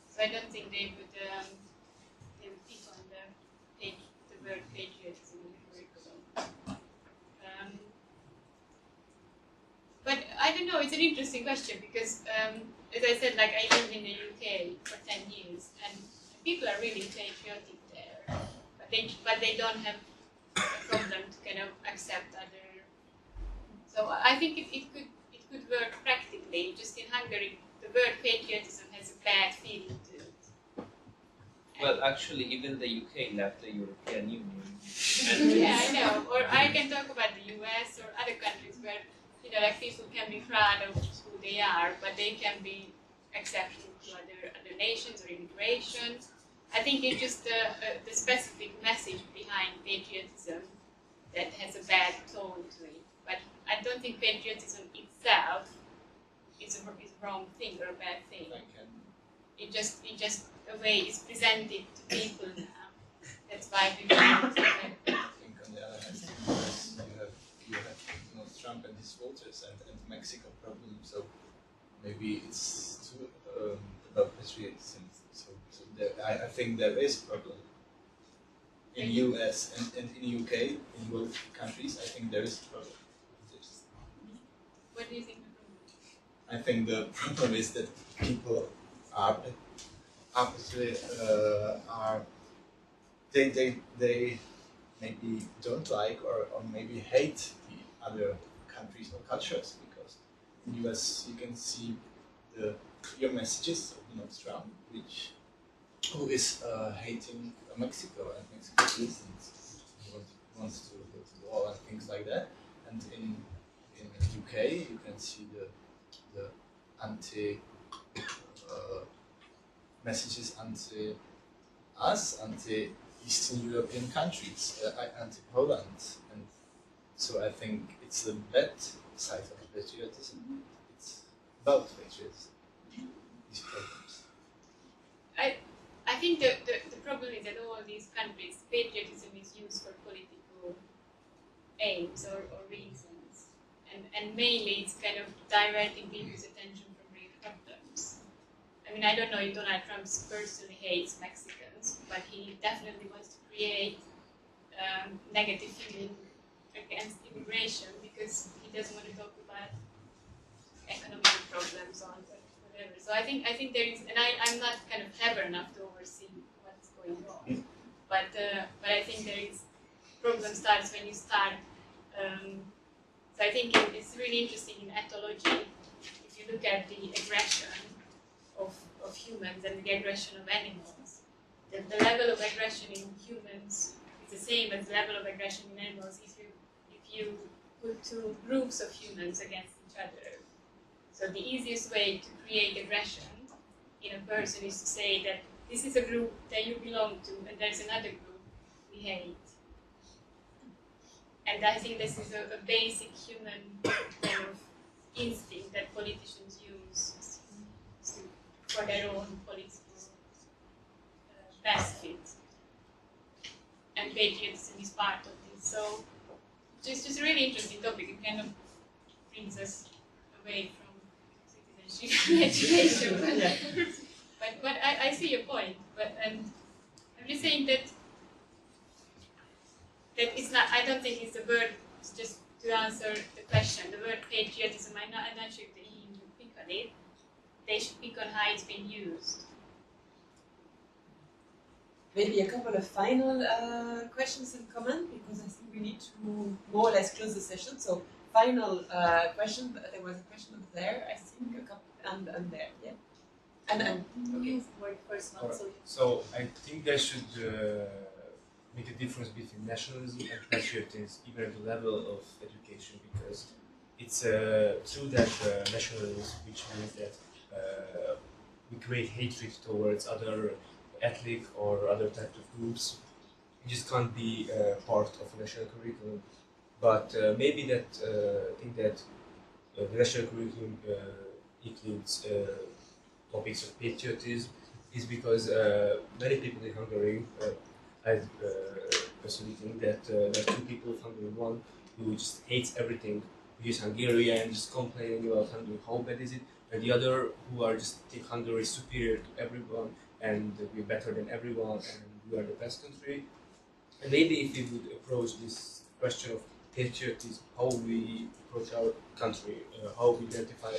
So I don't think they would pick on the word patriotism in the curriculum. But I don't know. It's an interesting question because, as I said, like I lived in the UK for 10 years, and people are really patriotic there, but they don't have a problem to kind of accept other. So I think it could work practically. Just in Hungary, the word patriotism has a bad feeling to it. Well, actually, even the UK left the European Union. Yeah, I know. Or I can talk about the US or other countries where like people can be proud of who they are, but they can be accepting to other nations or immigration. I think it's just the specific message behind patriotism that has a bad tone to it. But I don't think patriotism itself is a wrong thing or a bad thing. It just a way it's presented to people now. That's why we want to I think on the other hand, you have Trump and his voters and Mexico problem, so maybe it's too about patriotism. So I think there is a problem in US and in UK, in both countries. I think there is a problem. What do you think the problem is? I think the problem is that people are they maybe don't like or maybe hate the other countries or cultures, because in the US you can see the clear messages of Donald Trump, who is hating Mexico and Mexican citizens. He wants to go to war and things like that. And in UK you can see the anti messages anti us, anti Eastern European countries, anti-Poland, and so I think it's the bad side of patriotism. It's about patriotism, these problems. I think the problem is that all these countries, patriotism is used for political aims or reasons, and mainly it's kind of diverting people's attention from real problems. I mean, I don't know if Donald Trump personally hates Mexicans, but he definitely wants to create negative feeling against immigration because he doesn't want to talk about economic problems or whatever. So I think there is, and I'm not kind of clever enough to oversee what's going on, but I think there is problem starts when you start. So I think it's really interesting in ethology. If you look at the aggression of humans and the aggression of animals, the level of aggression in humans is the same as the level of aggression in animals if you put two groups of humans against each other. So the easiest way to create aggression in a person is to say that this is a group that you belong to, and there's another group we hate. And I think this is a basic human kind of instinct that politicians use for their own political benefit. And patriotism is part of this. So it's just a really interesting topic. It kind of brings us away from citizenship education. But I see your point. And I'm just saying that it's not. I don't think it's the word. It's just to answer the question. The word patriotism. I'm not sure if the EU would pick on it. They should pick on how it's been used. Maybe a couple of final questions and comments, because I think we need to more or less close the session. So final question. There was a question over there. I think a couple and there. Yeah. And okay. You were the first one. Right. So I think they should make a difference between nationalism and patriotism, even at the level of education, because it's true that nationalism, which means that we create hatred towards other ethnic or other type of groups, it just can't be part of a national curriculum. But maybe that think that the national curriculum includes topics of patriotism is because many people in Hungary, I personally think that there are two people of Hungary. One who just hates everything, who is Hungarian, just complaining about Hungary, how bad is it, and the other who are just think Hungary is superior to everyone and we're better than everyone and we are the best country. And maybe if we would approach this question of patriotism, how we approach our country, how we identify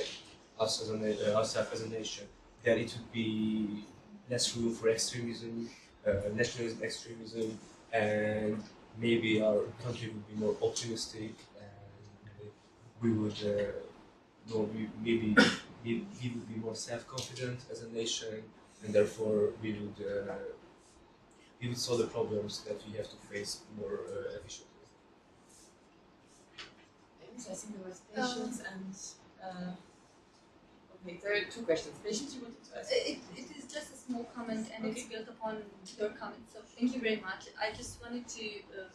us as ourselves as a nation, then it would be less room for extremism, nationalism, extremism, and maybe our country would be more optimistic, and we would maybe we would be more self-confident as a nation, and therefore we would solve the problems that we have to face more efficiently. I think there was patience and. Okay, there are two questions. Patience, you wanted to ask? It is just a small comment, and it's built upon your comment. So thank you very much. I just wanted to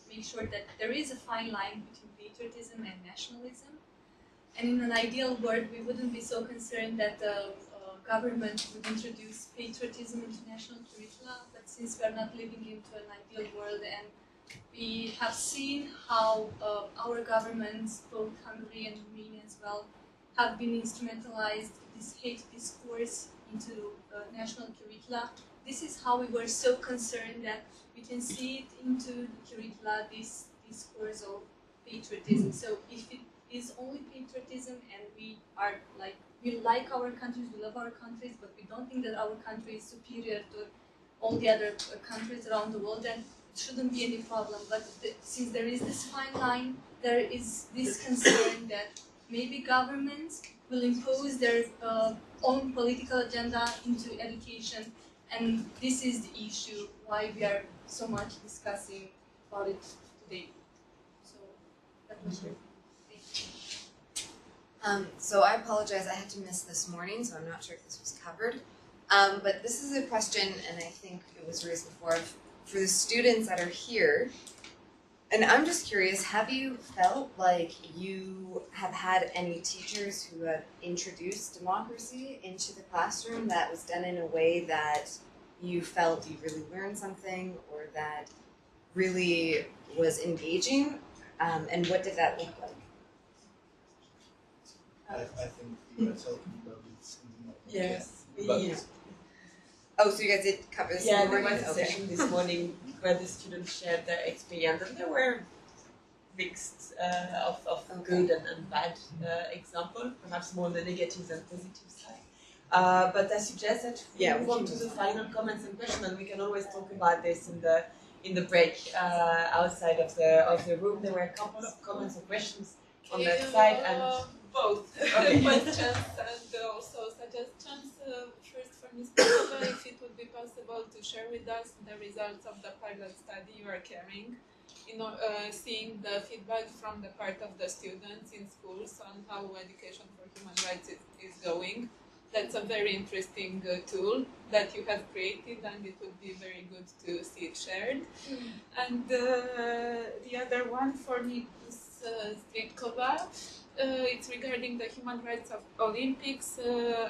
make sure that there is a fine line between patriotism and nationalism. And in an ideal world, we wouldn't be so concerned that the government would introduce patriotism into national curricula. But since we are not living into an ideal world, and we have seen how our governments, both Hungary and Romania as well, have been instrumentalized this hate discourse into national curricula. This is how we were so concerned that we can see it into the curricula, this discourse of patriotism. So if it is only patriotism and we like our countries, we love our countries, but we don't think that our country is superior to all the other countries around the world, then it shouldn't be any problem. But since there is this fine line, there is this concern that maybe governments will impose their own political agenda into education, and this is the issue why we are so much discussing about it today. So that was it. So I apologize, I had to miss this morning, so I'm not sure if this was covered. But this is a question, and I think it was raised before, for the students that are here. And I'm just curious, have you felt like you have had any teachers who have introduced democracy into the classroom that was done in a way that you felt you really learned something or that really was engaging? And what did that look like? I think you were talking about it. Yes. Yeah. Oh, so you guys did cover this Yeah, morning? there was a session this morning where the students shared their experience, and there were mixed of good and bad examples, perhaps more the negative than positive side. But I suggest that we move on to the final comments and questions, and we can always talk about this in the break outside of the room. There were a couple of comments and questions on that side, and both questions and also suggestions. First, for Ms. Granger, if it would be possible to share with us the results of the pilot study you are carrying seeing the feedback from the part of the students in schools on how education for human rights is going. That's a very interesting tool that you have created, and it would be very good to see it shared. And the other one for me is Štrbíková. It's regarding the human rights of Olympics.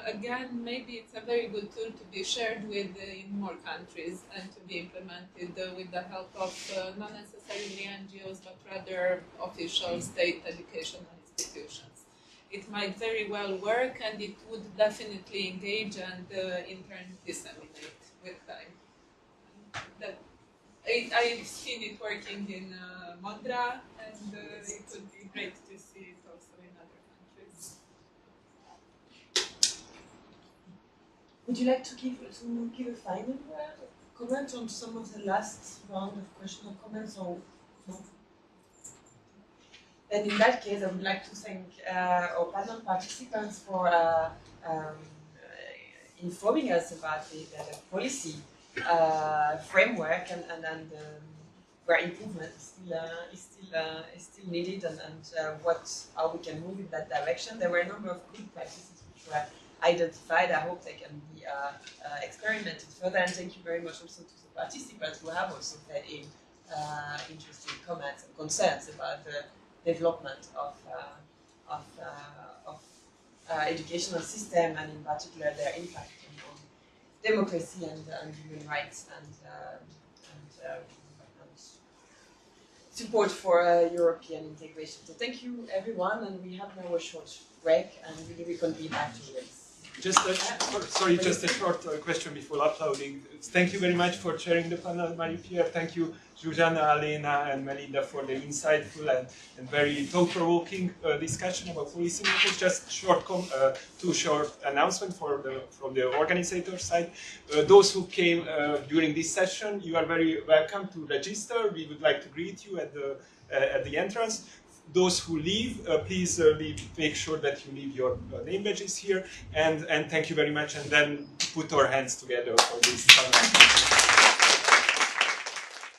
Again, maybe it's a very good tool to be shared with in more countries and to be implemented with the help of not necessarily NGOs, but rather official state educational institutions. It might very well work, and it would definitely engage and in turn disseminate with time. I've seen it working in Modra, and it would be great to see it also in other countries. Would you like to give a final comment on some of the last round of questions or comments, or no? Then in that case, I would like to thank our panel participants for informing us about the policy framework and where improvement is still needed and how we can move in that direction. There were a number of good practices which were identified. I hope they can be experimented further. And thank you very much also to the participants who have also fed in interesting comments and concerns about the development of educational system, and in particular their impact on democracy and human rights and support for European integration. So thank you everyone, and we have now a short break, and we will reconvene afterwards. Just a short question before uploading. Thank you very much for chairing the panel, Marie-Pierre. Thank you, Zuzana, Alena, and Melinda, for the insightful and very thought-provoking discussion about policymakers. Just two short announcements from the organizator side. Those who came during this session, you are very welcome to register. We would like to greet you at the entrance. Those who leave, please make sure that you leave your name badges here, and thank you very much, and then put our hands together for this.